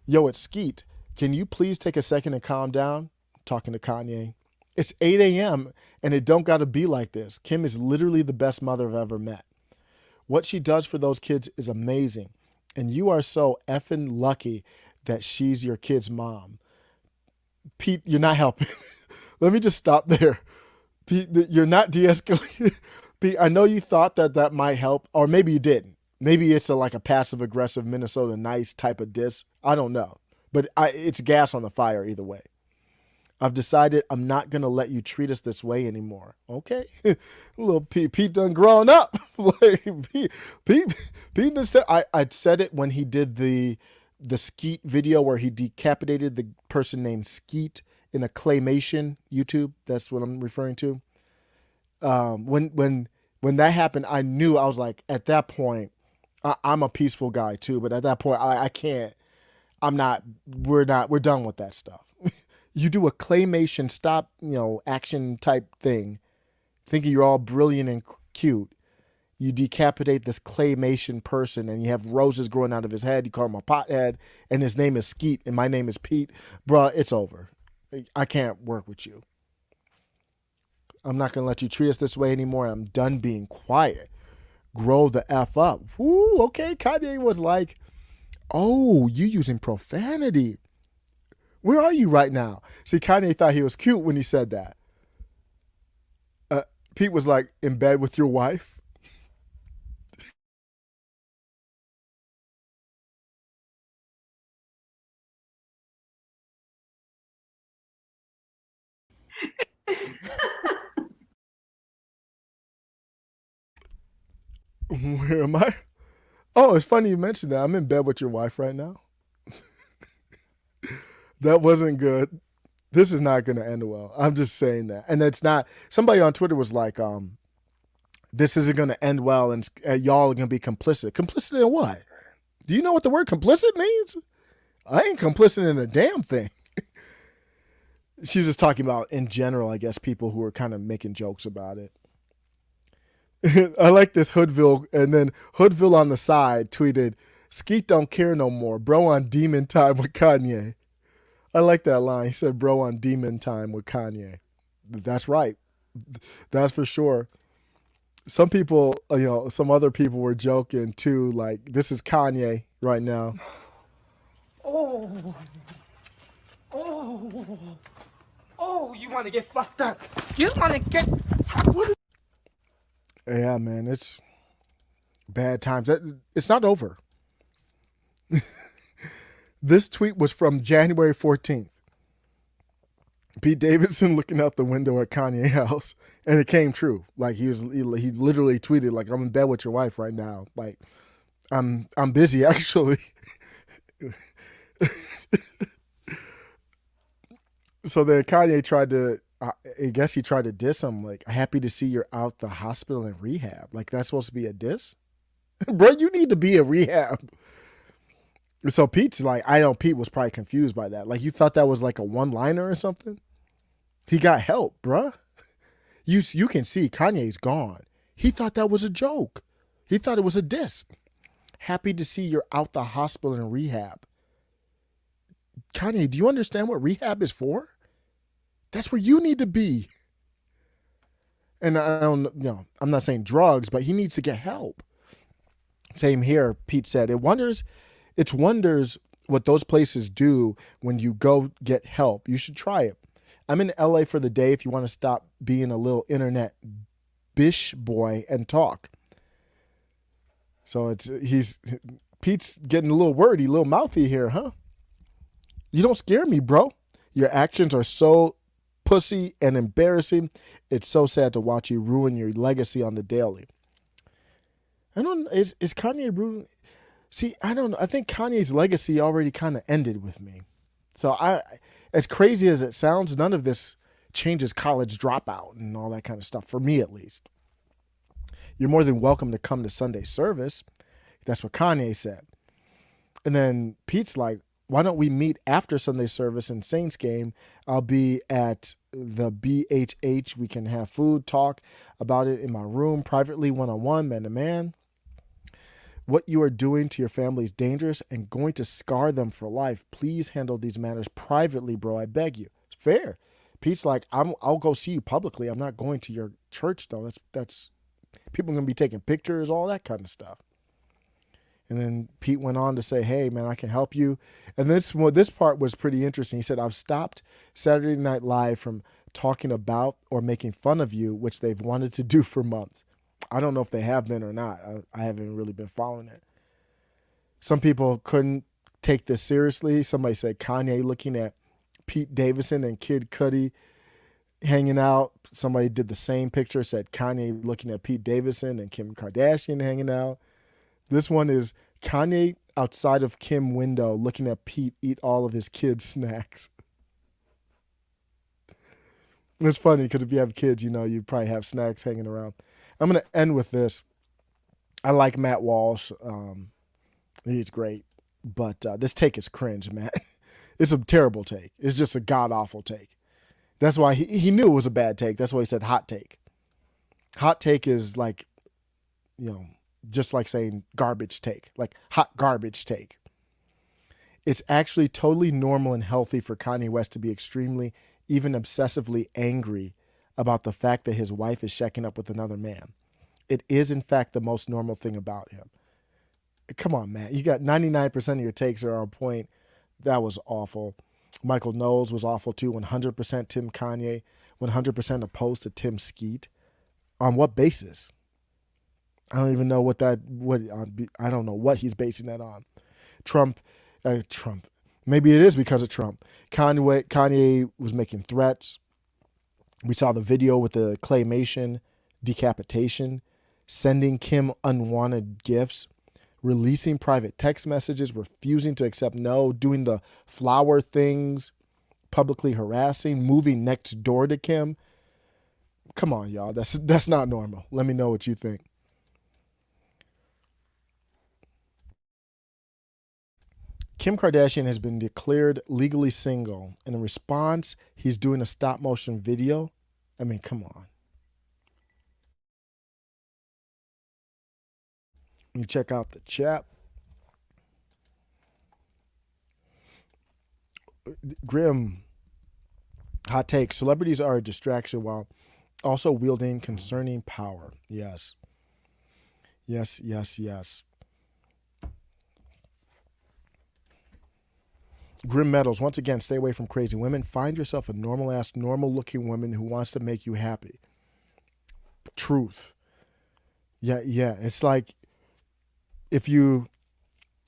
Yo, it's Skeet. Can you please take a second and calm down? Talking to Kanye. It's 8 a.m. and it don't got to be like this. Kim is literally the best mother I've ever met. What she does for those kids is amazing. And you are so effing lucky that she's your kid's mom. Pete, you're not helping. Let me just stop there. Pete, you're not de-escalating. Pete, I know you thought that might help, or maybe you didn't. Maybe it's like a passive-aggressive Minnesota nice type of diss. I don't know. But it's gas on the fire either way. I've decided I'm not going to let you treat us this way anymore. Okay? Little Pete done grown up. Pete done said, I said it when he did the Skeet video where he decapitated the person named Skeet in a claymation YouTube. That's what I'm referring to. When that happened, I knew. I was like, at that point, I'm a peaceful guy too, but at that point, I can't. We're done with that stuff. You do a claymation stop, action type thing, thinking you're all brilliant and cute. You decapitate this claymation person and you have roses growing out of his head. You call him a pothead and his name is Skeet and my name is Pete. Bruh, it's over. I can't work with you. I'm not going to let you treat us this way anymore. I'm done being quiet. Grow the F up. Woo, okay. Kanye was like, oh, you using profanity. Where are you right now? See, Kanye thought he was cute when he said that. Pete was like, in bed with your wife? Where am I? Oh, it's funny you mentioned that. I'm in bed with your wife right now. That wasn't good. This is not going to end well. I'm just saying that. And it's not, somebody on Twitter was like, this isn't going to end well and y'all are going to be complicit. Complicit in what? Do you know what the word complicit means? I ain't complicit in a damn thing. She was just talking about, in general, I guess, people who are kind of making jokes about it. I like this Hoodville, and then Hoodville on the side tweeted, Skeet don't care no more. Bro on demon time with Kanye. I like that line. He said, bro on demon time with Kanye. That's right. That's for sure. Some people, some other people were joking too, like, this is Kanye right now. Oh, you want to get fucked up. You want to get... Yeah, man, it's bad times. It's not over. This tweet was from January 14th. Pete Davidson looking out the window at Kanye house, and it came true. Like he literally tweeted like, "I'm in bed with your wife right now. Like I'm busy actually." So then Kanye tried to, I guess he tried to diss him. Like, happy to see you're out the hospital and rehab. Like that's supposed to be a diss, bro. You need to be in rehab. So Pete's like, I know Pete was probably confused by that. Like, you thought that was like a one-liner or something? He got help, bruh. You can see Kanye's gone. He thought that was a joke. He thought it was a diss. Happy to see you're out the hospital and rehab. Kanye, do you understand what rehab is for? That's where you need to be. And I don't, I'm not saying drugs, but he needs to get help. Same here, Pete said. It's wonders what those places do when you go get help. You should try it. I'm in LA for the day if you want to stop being a little internet bish boy and talk. So Pete's getting a little wordy, a little mouthy here, huh? You don't scare me, bro. Your actions are so pussy and embarrassing. It's so sad to watch you ruin your legacy on the daily. Is Kanye ruining? See, I don't know. I think Kanye's legacy already kind of ended with me. So as crazy as it sounds, none of this changes college dropout and all that kind of stuff, for me at least. You're more than welcome to come to Sunday service. That's what Kanye said. And then Pete's like, why don't we meet after Sunday service and Saints game? I'll be at the BHH. We can have food, talk about it in my room, privately, one-on-one, man-to-man. What you are doing to your family is dangerous and going to scar them for life. Please handle these matters privately, bro. I beg you. It's fair. Pete's like, I'll go see you publicly. I'm not going to your church, though. That's people are going to be taking pictures, all that kind of stuff. And then Pete went on to say, hey, man, I can help you. And this part was pretty interesting. He said, I've stopped Saturday Night Live from talking about or making fun of you, which they've wanted to do for months. I don't know if they have been or not. I haven't really been following it. Some people couldn't take this seriously. Somebody said Kanye looking at Pete Davidson and Kid Cudi hanging out. Somebody did the same picture, said Kanye looking at Pete Davidson and Kim Kardashian hanging out. This one is Kanye outside of Kim window looking at Pete eat all of his kids' snacks. It's funny because if you have kids, you probably have snacks hanging around. I'm going to end with this. I like Matt Walsh. He's great. But this take is cringe, man. It's a terrible take. It's just a god-awful take. That's why he knew it was a bad take. That's why he said hot take. Hot take is like, just like saying garbage take, like hot garbage take. It's actually totally normal and healthy for Kanye West to be extremely, even obsessively angry about the fact that his wife is shacking up with another man. It is, in fact, the most normal thing about him. Come on, man. You got 99% of your takes are on point. That was awful. Michael Knowles was awful too. 100% Tim Kanye. 100% opposed to Tim Skeet. On what basis? I don't even know I don't know what he's basing that on. Trump. Maybe it is because of Trump. Kanye was making threats. We saw the video with the claymation, decapitation, sending Kim unwanted gifts, releasing private text messages, refusing to accept no, doing the flower things, publicly harassing, moving next door to Kim. Come on, y'all. That's not normal. Let me know what you think. Kim Kardashian has been declared legally single. And in response, he's doing a stop motion video. I mean, come on. You check out the chat. Grim. Hot take. Celebrities are a distraction while also wielding concerning power. Yes. Yes, yes, yes. Grim Metals, once again, stay away from crazy women. Find yourself a normal-ass, normal-looking woman who wants to make you happy. Truth. Yeah. It's like if you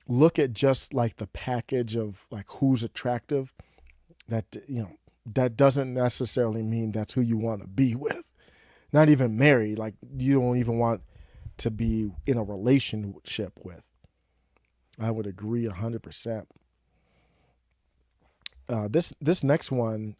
look at just like the package of like who's attractive, that, that doesn't necessarily mean that's who you want to be with. Not even married. Like, you don't even want to be in a relationship with. I would agree 100%. This next one,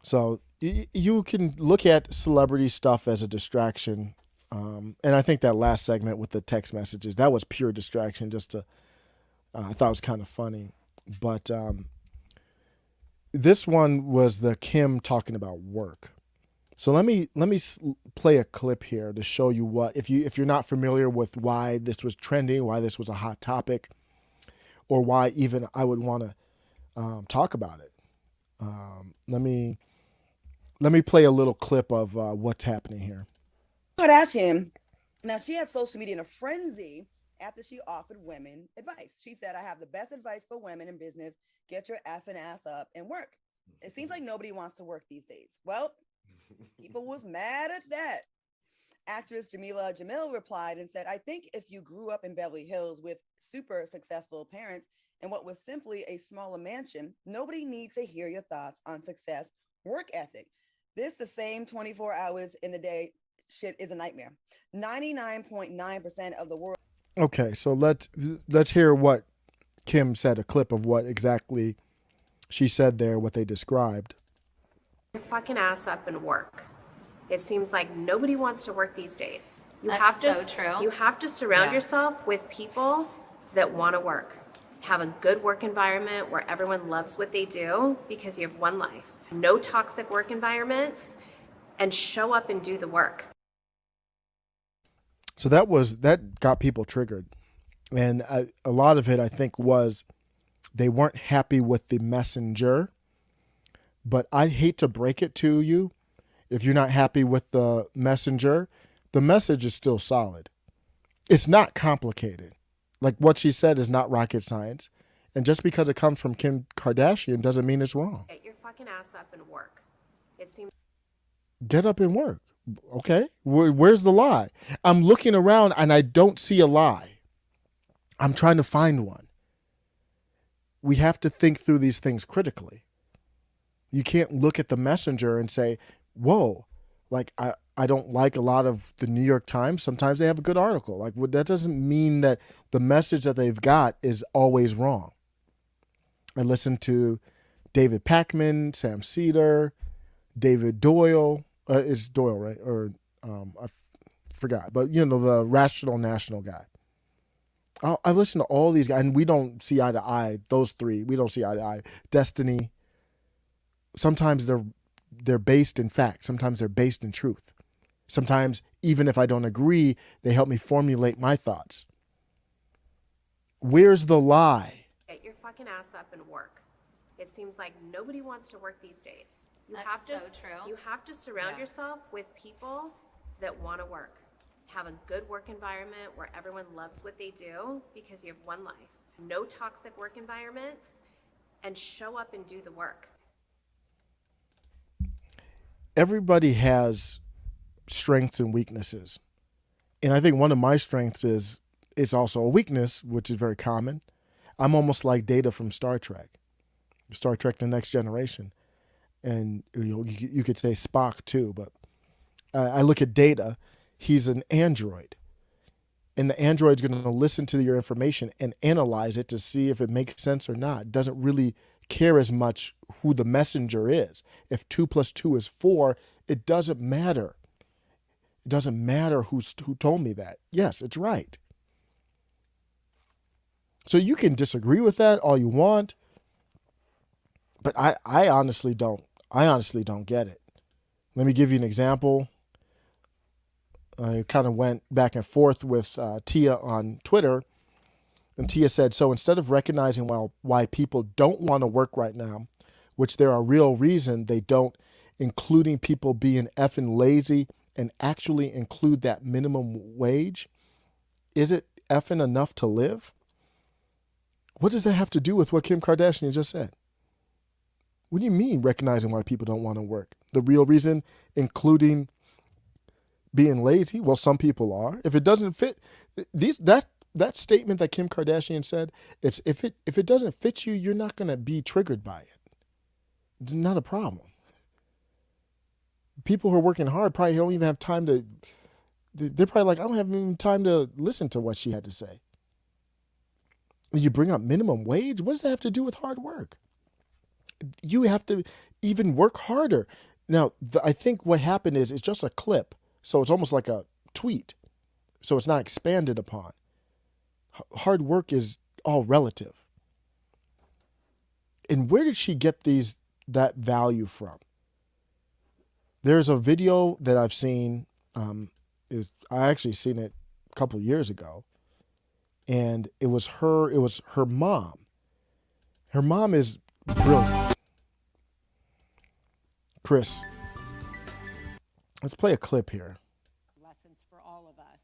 so you can look at celebrity stuff as a distraction. And I think that last segment with the text messages, that was pure distraction. I thought it was kind of funny. But this one was the Kim talking about work. So let me play a clip here to show you what, if you're not familiar with why this was trending, why this was a hot topic, or why even I would want to talk about it. Let me play a little clip of what's happening here. Kardashian, now she had social media in a frenzy after she offered women advice. She said, I have the best advice for women in business. Get your effing ass up and work. It seems like nobody wants to work these days. Well, people was mad at that. Actress Jamila Jamil replied and said, I think if you grew up in Beverly Hills with super successful parents and what was simply a smaller mansion, nobody needs to hear your thoughts on success, work ethic. This the same 24 hours in the day shit is a nightmare. 99.9% of the world. Okay, so let's hear what Kim said, a clip of what exactly she said there, what they described. Your fucking ass up and work. It seems like nobody wants to work these days. You That's so true. You have to surround yourself with people that want to work. Have a good work environment where everyone loves what they do because you have one life. No toxic work environments, and show up and do the work. So that got people triggered. And a lot of it, I think, was they weren't happy with the messenger. But I hate to break it to you. If you're not happy with the messenger, the message is still solid. It's not complicated. Like, what she said is not rocket science. And just because it comes from Kim Kardashian doesn't mean it's wrong. Get your fucking ass up and work. It seems. Get up and work. Okay. Where's the lie? I'm looking around and I don't see a lie. I'm trying to find one. We have to think through these things critically. You can't look at the messenger and say, whoa, like I don't like a lot of the New York Times. Sometimes they have a good article. Like, that doesn't mean that the message that they've got is always wrong. I listened to David Pakman, Sam Cedar, David Doyle. Is Doyle, right? Or I forgot. But, the Rational National guy. I've listened to all these guys, and we don't see eye to eye. Those three, we don't see eye to eye. Destiny. Sometimes they're based in fact. Sometimes they're based in truth. Sometimes, even if I don't agree, they help me formulate my thoughts. Where's the lie? Get your fucking ass up and work. It seems like nobody wants to work these days. That's so true. You have to surround yourself with people that want to work. Have a good work environment where everyone loves what they do because you have one life. No toxic work environments, and show up and do the work. Everybody has strengths and weaknesses. And I think one of my strengths is it's also a weakness, which is very common. I'm almost like Data from Star Trek The Next Generation. And you could say Spock too, but I look at Data, he's an android. And the android's going to listen to your information and analyze it to see if it makes sense or not. It doesn't really care as much who the messenger is. If 2 + 2 is 4, it doesn't matter. It doesn't matter who told me that. Yes, it's right. So you can disagree with that all you want, but I honestly don't. I honestly don't get it. Let me give you an example. I kind of went back and forth with Tia on Twitter, and Tia said, so instead of recognizing why people don't want to work right now, which there are real reasons they don't, including people being effing lazy, and actually include that minimum wage, is it effing enough to live? What does that have to do with what Kim Kardashian just said? What do you mean recognizing why people don't want to work? The real reason, including being lazy? Well, some people are. If it doesn't fit, that statement that Kim Kardashian said, it's if it doesn't fit you, you're not going to be triggered by it. It's not a problem. People who are working hard probably don't even have time to, they're probably like, I don't have even time to listen to what she had to say. You bring up minimum wage? What does that have to do with hard work? You have to even work harder. Now, I think what happened is it's just a clip. So it's almost like a tweet. So it's not expanded upon. Hard work is all relative. And where did she get that value from? There's a video that I've seen. I actually seen it a couple years ago. And it was her mom. Her mom is brilliant. Chris, let's play a clip here. Lessons for all of us.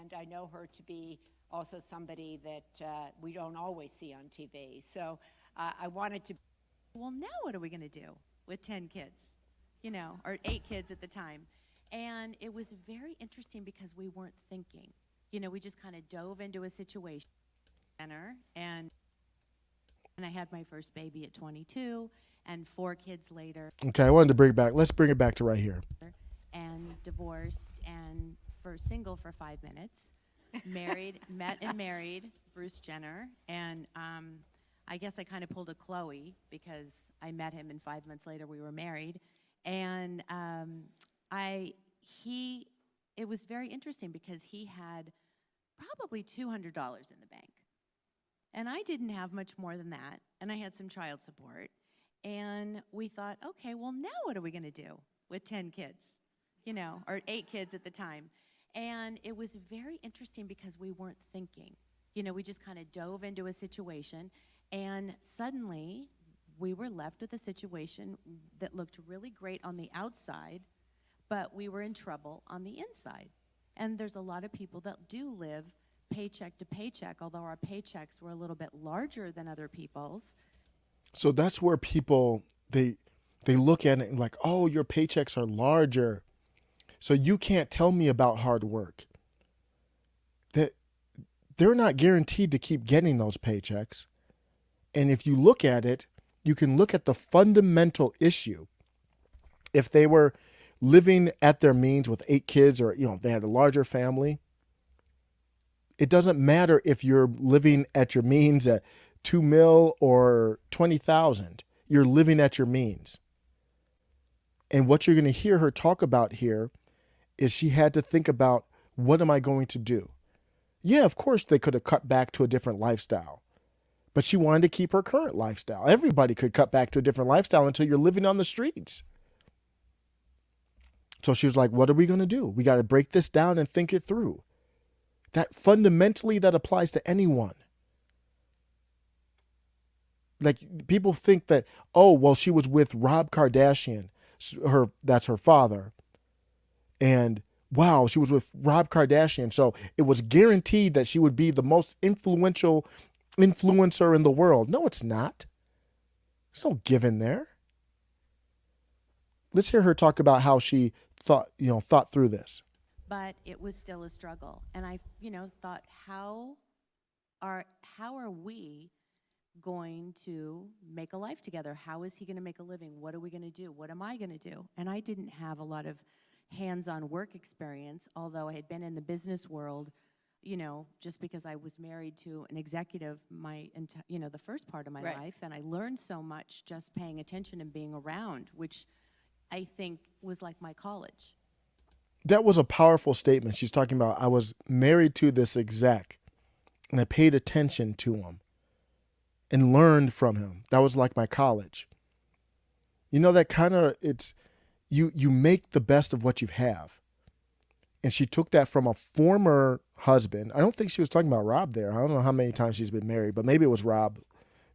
And I know her to be also somebody that we don't always see on TV. So I wanted to. Well, now what are we going to do with 10 kids? You know, or 8 kids at the time. And it was very interesting because we weren't thinking. You know, we just kind of dove into a situation. And I had my first baby at 22 and 4 kids later. Okay, I wanted to bring it back. Let's bring it back to right here. And divorced and single for 5 minutes. Met and married Bruce Jenner. And I guess I kind of pulled a Chloe because I met him and 5 months later we were married. And it was very interesting because he had probably $200 in the bank. And I didn't have much more than that. And I had some child support. And we thought, okay, well, now what are we going to do with 10 kids? You know, or 8 kids at the time. And it was very interesting because we weren't thinking. You know, we just kind of dove into a situation. And suddenly, we were left with a situation that looked really great on the outside, but we were in trouble on the inside. And there's a lot of people that do live paycheck to paycheck, although our paychecks were a little bit larger than other people's. So that's where people, they look at it and like, oh, your paychecks are larger, so you can't tell me about hard work. That they're not guaranteed to keep getting those paychecks. And if you look at it, you can look at the fundamental issue. If they were living at their means with 8 kids, or, you know, if they had a larger family, it doesn't matter if you're living at your means at $2 million or 20,000. You're living at your means. And what you're going to hear her talk about here is she had to think about, what am I going to do? Yeah, of course they could have cut back to a different lifestyle, but she wanted to keep her current lifestyle. Everybody could cut back to a different lifestyle until you're living on the streets. So she was like, what are we going to do? We got to break this down and think it through. That fundamentally, that applies to anyone. Like, people think that, oh, well, she was with Rob Kardashian. That's her father. And wow, she was with Rob Kardashian. So it was guaranteed that she would be the most influential influencer in the world. No, it's not. There's no given there. Let's hear her talk about how she thought through this. But it was still a struggle. And I, thought, how are we going to make a life together? How is he going to make a living? What are we going to do? What am I going to do? And I didn't have a lot of hands-on work experience, although I had been in the business world, just because I was married to an executive the first part of my life, and I learned so much just paying attention and being around, which I think was like my college. That was a powerful statement. She's talking about, I was married to this exec, and I paid attention to him and learned from him. That was like my college. That kind of, it's, you make the best of what you have. And she took that from a former husband. I don't think she was talking about Rob there. I don't know how many times she's been married, but maybe it was Rob,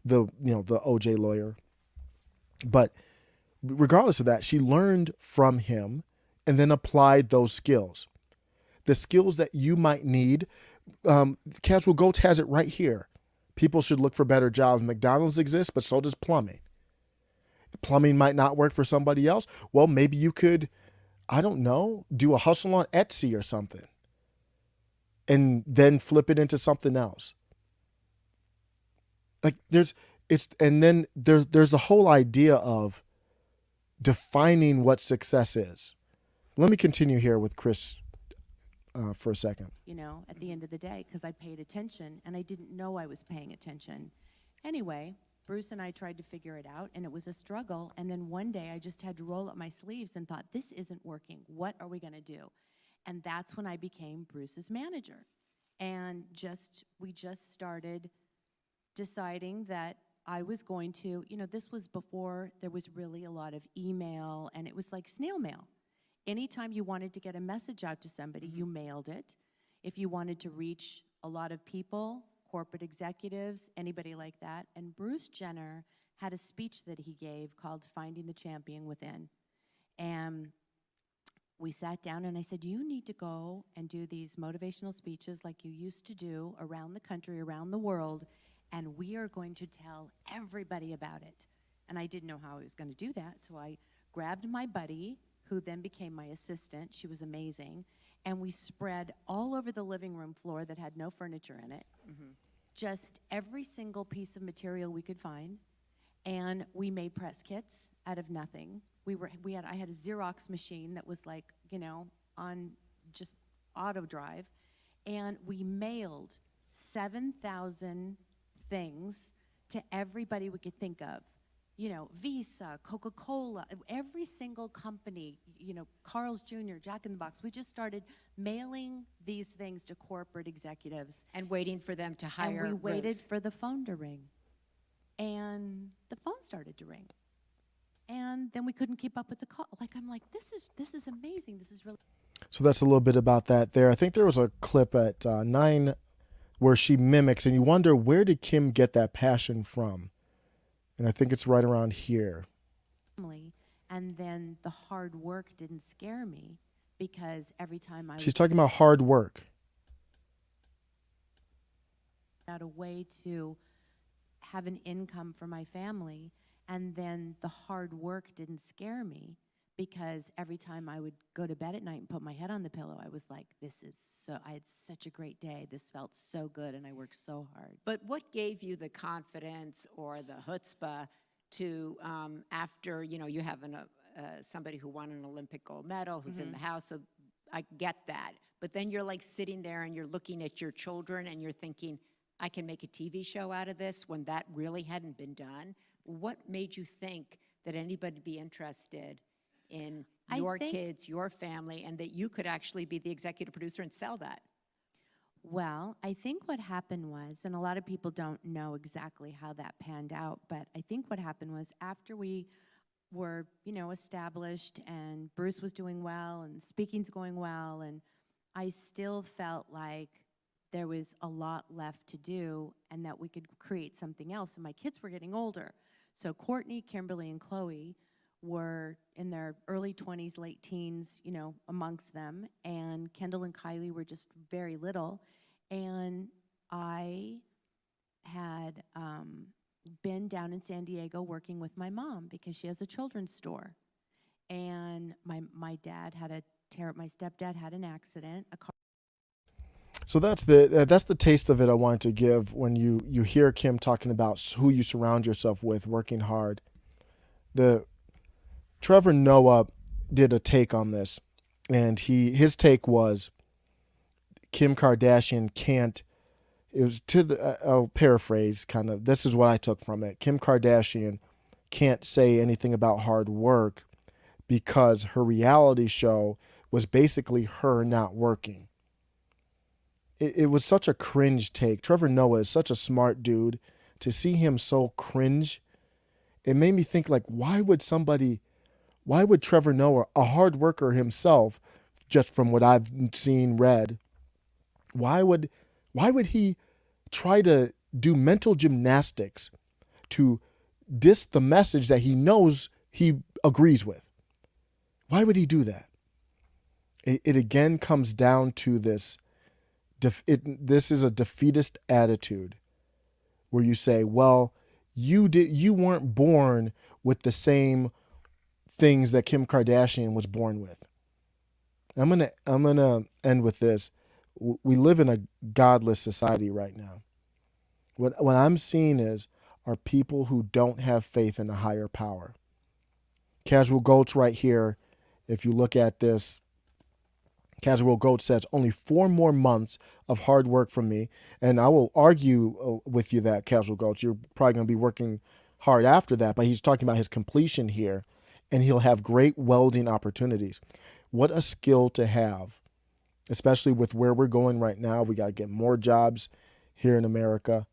the OJ lawyer. But regardless of that, she learned from him and then applied those skills. The skills that you might need. Casual Goats has it right here. People should look for better jobs. McDonald's exists, but so does plumbing. Plumbing might not work for somebody else. Well, maybe you could, I don't know, do a hustle on Etsy or something. and then flip it into something else. Like there's the whole idea of defining what success is. Let me continue here with Chris for a second. At the end of the day, because I paid attention and I didn't know I was paying attention. Anyway, Bruce and I tried to figure it out, and it was a struggle. And then one day I just had to roll up my sleeves and thought, this isn't working. What are we going to do? And that's when I became Bruce's manager. And we just started deciding that I was going to, this was before there was really a lot of email, and it was like snail mail. Anytime you wanted to get a message out to somebody, you mailed it. If you wanted to reach a lot of people, corporate executives, anybody like that. And Bruce Jenner had a speech that he gave called Finding the Champion Within. And we sat down and I said, you need to go and do these motivational speeches like you used to do around the country, around the world, and we are going to tell everybody about it. And I didn't know how I was going to do that, so I grabbed my buddy, who then became my assistant. She was amazing. And we spread all over the living room floor that had no furniture in it, just every single piece of material we could find. And we made press kits out of nothing. I had a Xerox machine that was like, on just auto drive. And we mailed 7,000 things to everybody we could think of. Visa, Coca-Cola, every single company, Carl's Jr., Jack in the Box. We just started mailing these things to corporate executives. And waiting for them to hire. And we waited for the phone to ring. And the phone started to ring. And then we couldn't keep up with the call. I'm like, this is amazing. This is really. So that's a little bit about that there. I think there was a clip at 9 where she mimics, and you wonder, where did Kim get that passion from? And I think it's right around here. And then the hard work didn't scare me, because every time She's talking about hard work. Out a way to have an income for my family, and then the hard work didn't scare me, because every time I would go to bed at night and put my head on the pillow, I was like, I had such a great day. This felt so good, and I worked so hard. But what gave you the confidence or the chutzpah to, after, you have somebody who won an Olympic gold medal, who's in the house, so I get that. But then you're like sitting there and you're looking at your children and you're thinking, I can make a TV show out of this, when that really hadn't been done. What made you think that anybody would be interested in your kids, your family, and that you could actually be the executive producer and sell that? Well, I think what happened was, and a lot of people don't know exactly how that panned out, but I think what happened was, after we were, established, and Bruce was doing well, and speaking's going well, and I still felt like there was a lot left to do, and that we could create something else. And my kids were getting older. So Courtney, Kimberly, and Chloe were in their early 20s, late teens, amongst them. And Kendall and Kylie were just very little. And I had been down in San Diego working with my mom, because she has a children's store. And my stepdad had an accident. So that's the taste of it I wanted to give when you hear Kim talking about who you surround yourself with, working hard. Trevor Noah did a take on this, and his take was Kim Kardashian can't. It was I'll paraphrase kind of. This is what I took from it. Kim Kardashian can't say anything about hard work because her reality show was basically her not working. It was such a cringe take. Trevor Noah is such a smart dude. To see him so cringe, it made me think, like, why would Trevor Noah, a hard worker himself, just from what I've seen, read, why would he try to do mental gymnastics to diss the message that he knows he agrees with? Why would he do that? It again comes down to this. This is a defeatist attitude where you say, well, you weren't born with the same things that Kim Kardashian was born with. I'm gonna end with this. we live in a godless society right now. What I'm seeing are people who don't have faith in a higher power. Casual Goats right here, if you look at this, Casual Goat says, only 4 more months of hard work from me. And I will argue with you that, Casual Goats, you're probably going to be working hard after that. But he's talking about his completion here, and he'll have great welding opportunities. What a skill to have, especially with where we're going right now. We got to get more jobs here in America.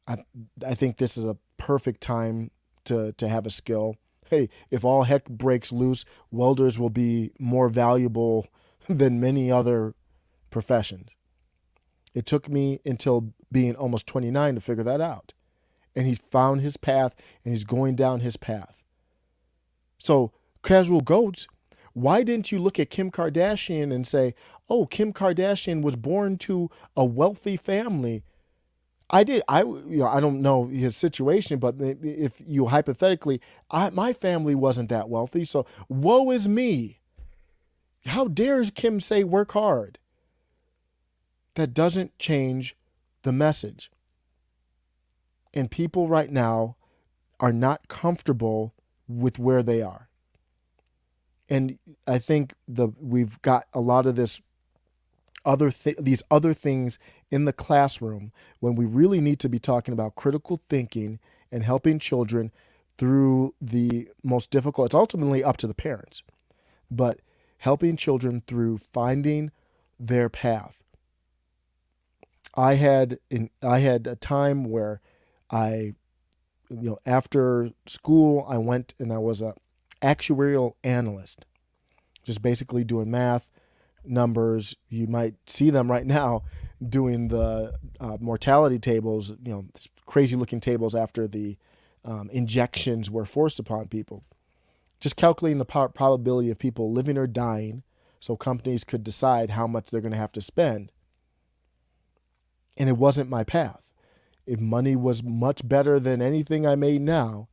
I think this is a perfect time to have a skill. Hey, if all heck breaks loose, welders will be more valuable than many other professions. It took me until being almost 29 to figure that out. And he found his path, and he's going down his path. So, Casual Goats, why didn't you look at Kim Kardashian and say, oh, Kim Kardashian was born to a wealthy family? I don't know his situation, but if you hypothetically, my family wasn't that wealthy, so woe is me. How dare Kim say work hard? That doesn't change the message. And people right now are not comfortable with where they are. And I think we've got a lot of these other things in the classroom when we really need to be talking about critical thinking and helping children through the most difficult. It's ultimately up to the parents, but helping children through finding their path. I had a time where after school, I went and I was a actuarial analyst, just basically doing math, numbers. You might see them right now doing the mortality tables, crazy looking tables after the injections were forced upon people. Just calculating the probability of people living or dying so companies could decide how much they're going to have to spend. And it wasn't my path. If money was much better than anything I made now,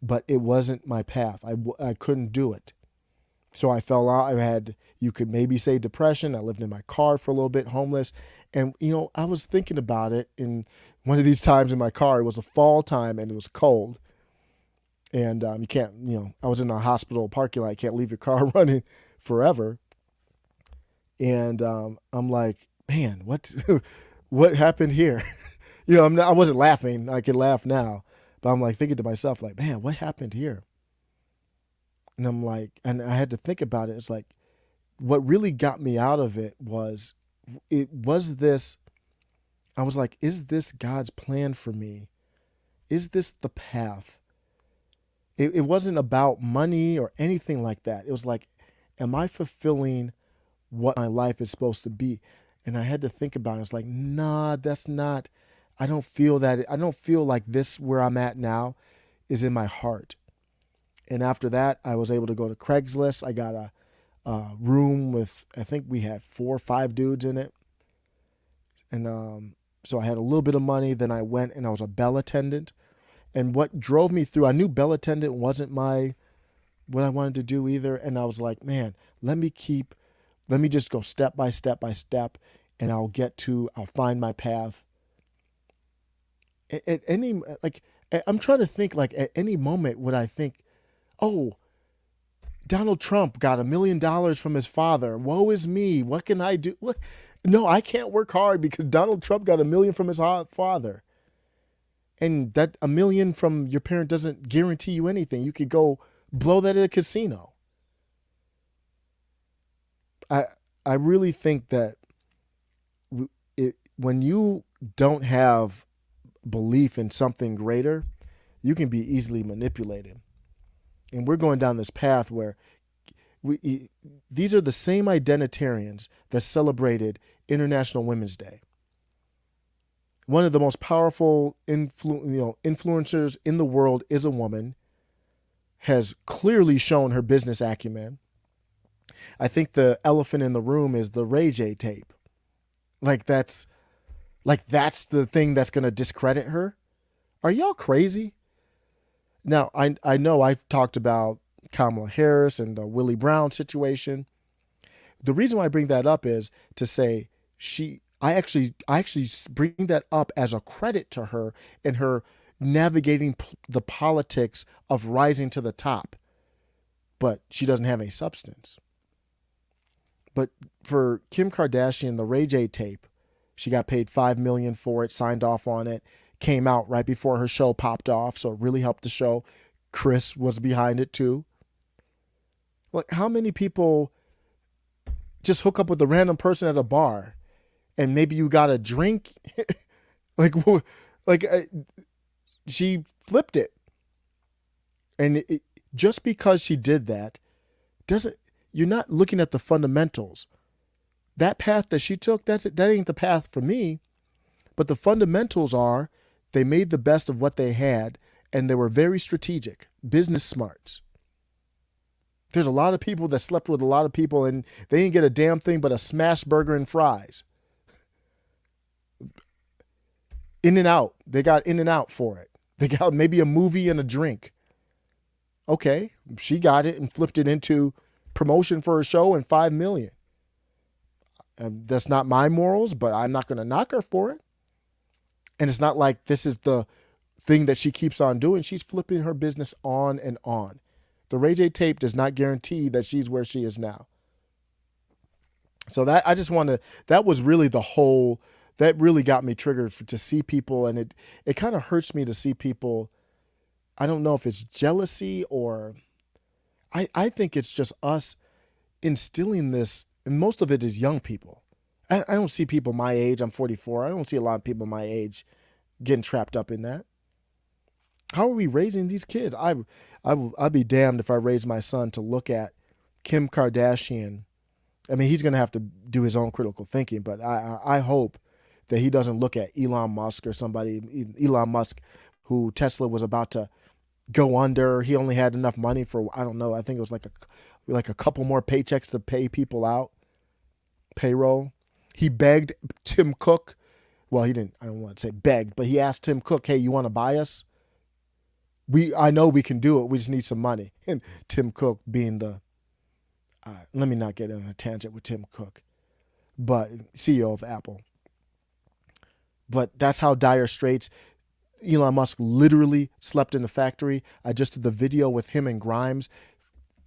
but it wasn't my path. I couldn't do it. So I fell out. You could maybe say depression. I lived in my car for a little bit, homeless. And, I was thinking about it in one of these times in my car. It was a fall time and it was cold. And you can't, I was in a hospital parking lot. You can't leave your car running forever. And I'm like, man, what happened here? I wasn't laughing. I can laugh now. But I'm like thinking to myself, like, man, what happened here? And I'm like, and I had to think about it. It's like, what really got me out of it was this. I was like, is this God's plan for me? Is this the path? It wasn't about money or anything like that. It was like, am I fulfilling what my life is supposed to be? And I had to think about it. It's like, nah, that's not. I don't feel that. I don't feel like this where I'm at now is in my heart. And after that, I was able to go to Craigslist. I got a room with, I think we had 4 or 5 dudes in it. And so I had a little bit of money. Then I went and I was a bell attendant. And what drove me through, I knew bell attendant wasn't what I wanted to do either. And I was like, man, let me just go step by step by step, and I'll find my path. I'm trying to think, like, at any moment would I think, oh, Donald Trump got $1 million from his father. Woe is me. What can I do? What? No, I can't work hard because Donald Trump got $1 million from his father. And that $1 million from your parent doesn't guarantee you anything. You could go blow that at a casino. I really think that when you don't have belief in something greater, you can be easily manipulated. And we're going down this path where these are the same identitarians that celebrated International Women's Day. One of the most powerful influencers in the world is a woman, has clearly shown her business acumen. I think the elephant in the room is the Ray J tape. That's the thing that's going to discredit her. Are y'all crazy? Now, I know I've talked about Kamala Harris and the Willie Brown situation. The reason why I bring that up is to say I actually bring that up as a credit to her in her navigating the politics of rising to the top. But she doesn't have any substance. But for Kim Kardashian, the Ray J tape, she got paid $5 million for it, signed off on it, came out right before her show popped off, so it really helped the show. Chris was behind it too. Like, how many people just hook up with a random person at a bar and maybe you got a drink? like, she flipped it. And just because she did that, you're not looking at the fundamentals. That path that she took, that ain't the path for me. But the fundamentals are, they made the best of what they had, and they were very strategic, business smarts. There's a lot of people that slept with a lot of people, and they didn't get a damn thing but a smash burger and fries. In-N-Out, they got In-N-Out for it. They got maybe a movie and a drink. Okay, she got it and flipped it into promotion for her show and $5 million. And that's not my morals, but I'm not going to knock her for it. And it's not like this is the thing that she keeps on doing. She's flipping her business on and on. The Ray J tape does not guarantee that she's where she is now. So that that was really that really got me triggered to see people. And it kind of hurts me to see people. I don't know if it's jealousy or I think it's just us instilling this, and most of it is young people. I don't see people my age. I'm 44. I don't see a lot of people my age getting trapped up in that. How are we raising these kids? I'd be damned if I raised my son to look at Kim Kardashian. I mean, he's going to have to do his own critical thinking, but I hope that he doesn't look at Elon Musk or somebody, Elon Musk, who Tesla was about to go under. He only had enough money for, I don't know, I think it was like a couple more paychecks to pay people out, payroll. He begged Tim Cook. Well, he didn't, I don't want to say begged, but he asked Tim Cook, hey, you want to buy us? I know we can do it. We just need some money. And Tim Cook being let me not get on a tangent with Tim Cook, but CEO of Apple. But that's how dire straits. Elon Musk literally slept in the factory. I just did the video with him and Grimes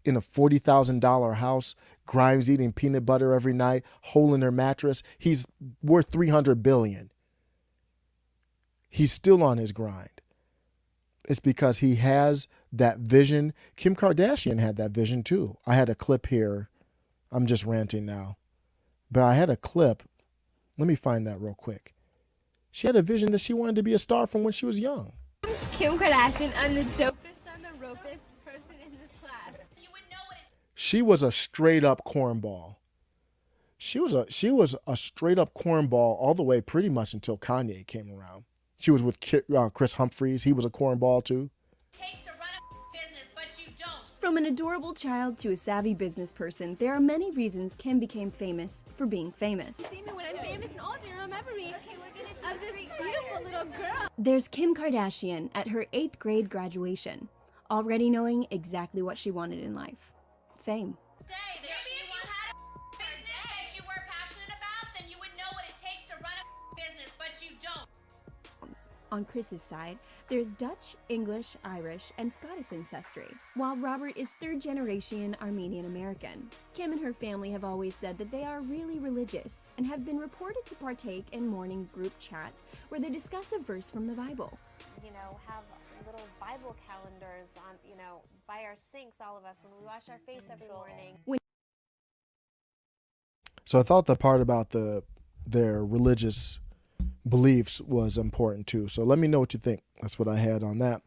in a $40,000 house. Grimes eating peanut butter every night, hole in her mattress. He's worth $300 billion. He's still on his grind. It's because he has that vision. Kim Kardashian had that vision too. I had a clip here. I'm just ranting now. But I had a clip. Let me find that real quick. She had a vision that she wanted to be a star from when she was young. I'm Kim Kardashian. I'm the dopest and the ropest person in this class. You would know what She was a straight up cornball. She was a straight up cornball all the way pretty much until Kanye came around. She was with Chris Humphries. He was a cornball too. takes to run a business, but you don't. From an adorable child to a savvy business person, there are many reasons Kim became famous for being famous. See me when I'm famous and older, remember me. Of this beautiful little girl. There's Kim Kardashian at her 8th grade graduation, already knowing exactly what she wanted in life. Fame. Maybe if you had a business that you were passionate about, then you would know what it takes to run a business, but you don't. On Chris's side, there's Dutch, English, Irish, and Scottish ancestry, while Robert is 3rd-generation Armenian American. Kim and her family have always said that they are really religious and have been reported to partake in morning group chats where they discuss a verse from the Bible. You know, have little Bible calendars on, by our sinks, all of us, when we wash our face every morning. So I thought the part about their religious beliefs was important too. So let me know what you think. That's what I had on that.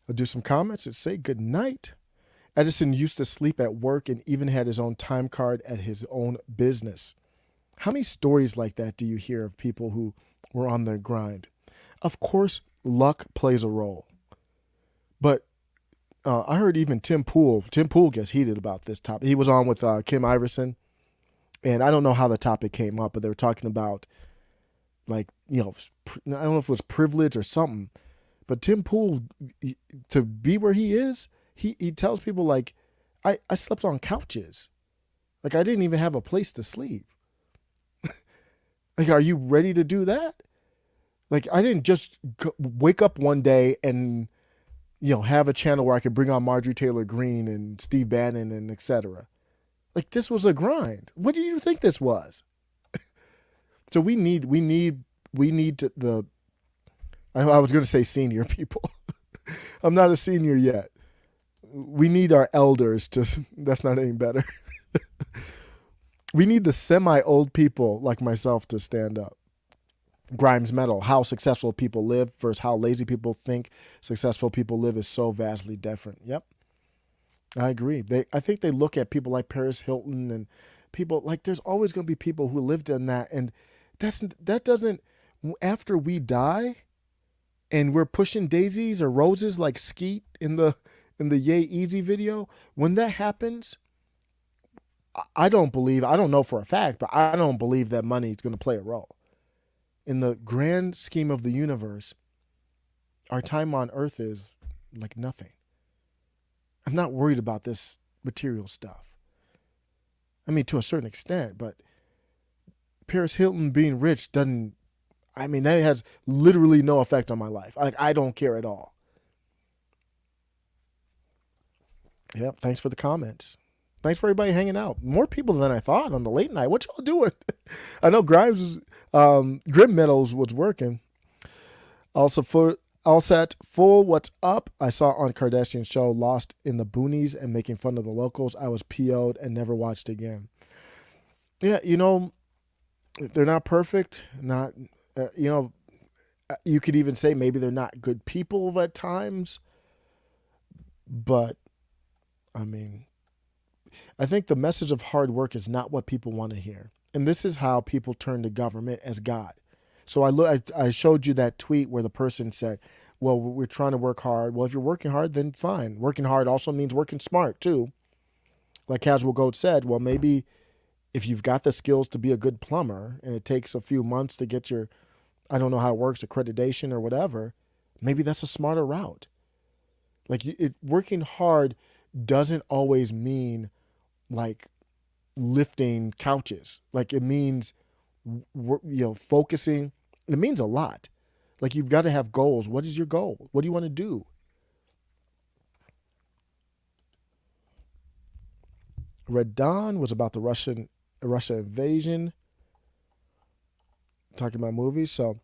I'll do some comments and say good night. Edison used to sleep at work and even had his own time card at his own business. How many stories like that do you hear of people who were on their grind? Of course, luck plays a role. But I heard even Tim Pool gets heated about this topic. He was on with Kim Iverson. And I don't know how the topic came up, but they were talking about I don't know if it was privilege or something, but Tim Pool, to be where he is, he tells people I slept on couches. I didn't even have a place to sleep. Like, are you ready to do that? Like, I didn't just wake up one day and, have a channel where I could bring on Marjorie Taylor Greene and Steve Bannon and etc. Like, this was a grind. What do you think this was? So we need I was going to say senior people. I'm not a senior yet. We need our elders that's not any better. We need the semi-old people like myself to stand up. Grimes Metal, how successful people live versus how lazy people think successful people live is so vastly different. Yep. I agree. I think they look at people like Paris Hilton and people like there's always going to be people who lived in that. And that doesn't, after we die and we're pushing daisies or roses like Skeet in the Yay Easy video, when that happens, I don't know for a fact, but I don't believe that money is going to play a role. In the grand scheme of the universe, our time on earth is like nothing. I'm not worried about this material stuff. I mean, to a certain extent, but Paris Hilton being rich that has literally no effect on my life. Like, I don't care at all. Yep, thanks for the comments. Thanks for everybody hanging out. More people than I thought on the late night. What y'all doing? I know Grimes, Grim Metals was working. Also, all set, full what's up. I saw on Kardashian show Lost in the Boonies and making fun of the locals. I was PO'd and never watched again. Yeah, they're not perfect. Not, you could even say maybe they're not good people at times. But, I think the message of hard work is not what people want to hear. And this is how people turn to government as God. So I showed you that tweet where the person said, well, we're trying to work hard. Well, if you're working hard, then fine. Working hard also means working smart too. Like Casual Goat said, well, maybe if you've got the skills to be a good plumber and it takes a few months to get your, I don't know how it works, accreditation or whatever, maybe that's a smarter route. Like working hard doesn't always mean like lifting couches. Like it means, focusing. It means a lot. Like you've got to have goals. What is your goal? What do you want to do? Red Dawn was about the Russia invasion. Talking about movies. So,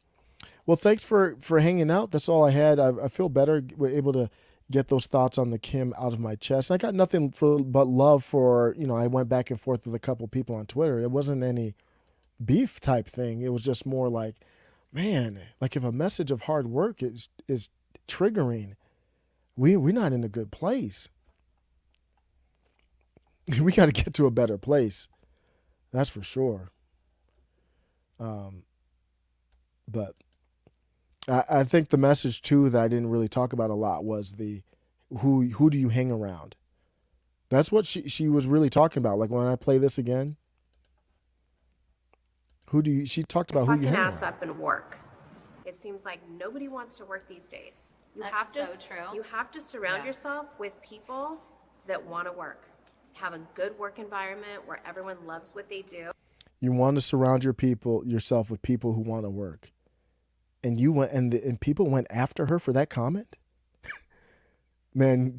well, thanks for hanging out. That's all I had. I feel better. We're able to get those thoughts on the Kim out of my chest. I got nothing but love for, I went back and forth with a couple people on Twitter. It wasn't any beef type thing. It was just more like, man, like if a message of hard work is triggering, we're not in a good place. We got to get to a better place. That's for sure. But I think the message too that I didn't really talk about a lot was the who do you hang around? That's what she was really talking about. Like when I play this again, she talked about who you hang ass around. up and work. It seems like nobody wants to work these days. That's so true. You have to surround yourself with people that want to work. Have a good work environment where everyone loves what they do. You want to surround yourself with people who want to work. And you went and people went after her for that comment? Man,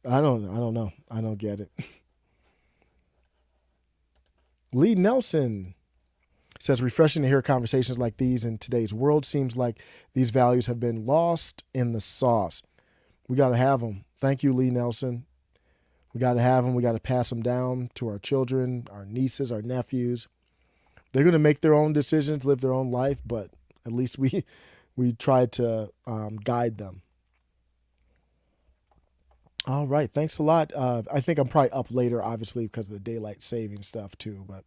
I don't know. I don't get it. Lee Nelson says, refreshing to hear conversations like these in today's world. Seems like these values have been lost in the sauce. We got to have them. Thank you, Lee Nelson. We got to have them. We got to pass them down to our children, our nieces, our nephews. They're going to make their own decisions, live their own life, but at least we try to guide them. All right. Thanks a lot. I think I'm probably up later, obviously, because of the daylight saving stuff too, but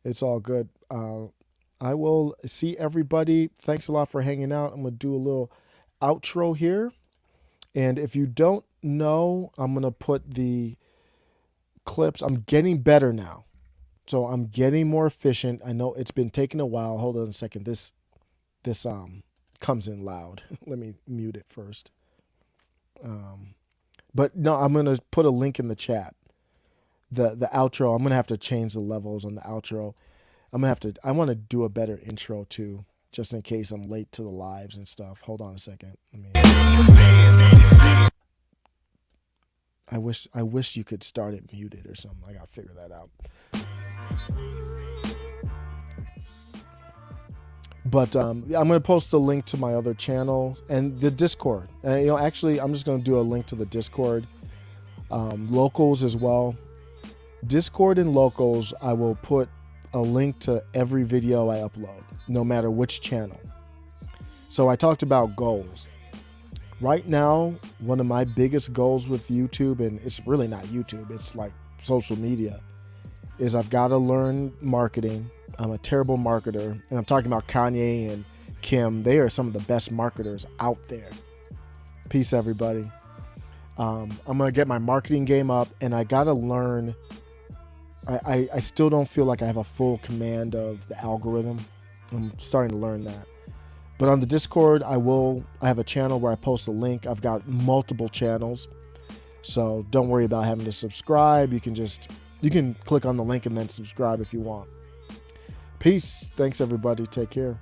it's all good. I will see everybody. Thanks a lot for hanging out. I'm going to do a little outro here. And if you don't know, I'm going to put the clips. I'm getting better now. So I'm getting more efficient. I know it's been taking a while. Hold on a second. This comes in loud. Let me mute it first. But no, I'm going to put a link in the chat. The outro, I'm going to have to change the levels on the outro. I want to do a better intro too, just in case I'm late to the lives and stuff. Hold on a second. I wish you could start it muted or something. I gotta figure that out. But I'm gonna post the link to my other channel and the Discord. Actually, I'm just gonna do a link to the Discord, locals as well. Discord and locals, I will put a link to every video I upload, no matter which channel. So I talked about goals. Right now, one of my biggest goals with YouTube, and it's really not YouTube, it's like social media, is I've got to learn marketing. I'm a terrible marketer, and I'm talking about Kanye and Kim. They are some of the best marketers out there. Peace, everybody. I'm going to get my marketing game up, and I got to learn. I still don't feel like I have a full command of the algorithm. I'm starting to learn that. But on the Discord, I have a channel where I post a link. I've got multiple channels, so don't worry about having to subscribe. You can click on the link and then subscribe if you want. Peace. Thanks, everybody. Take care.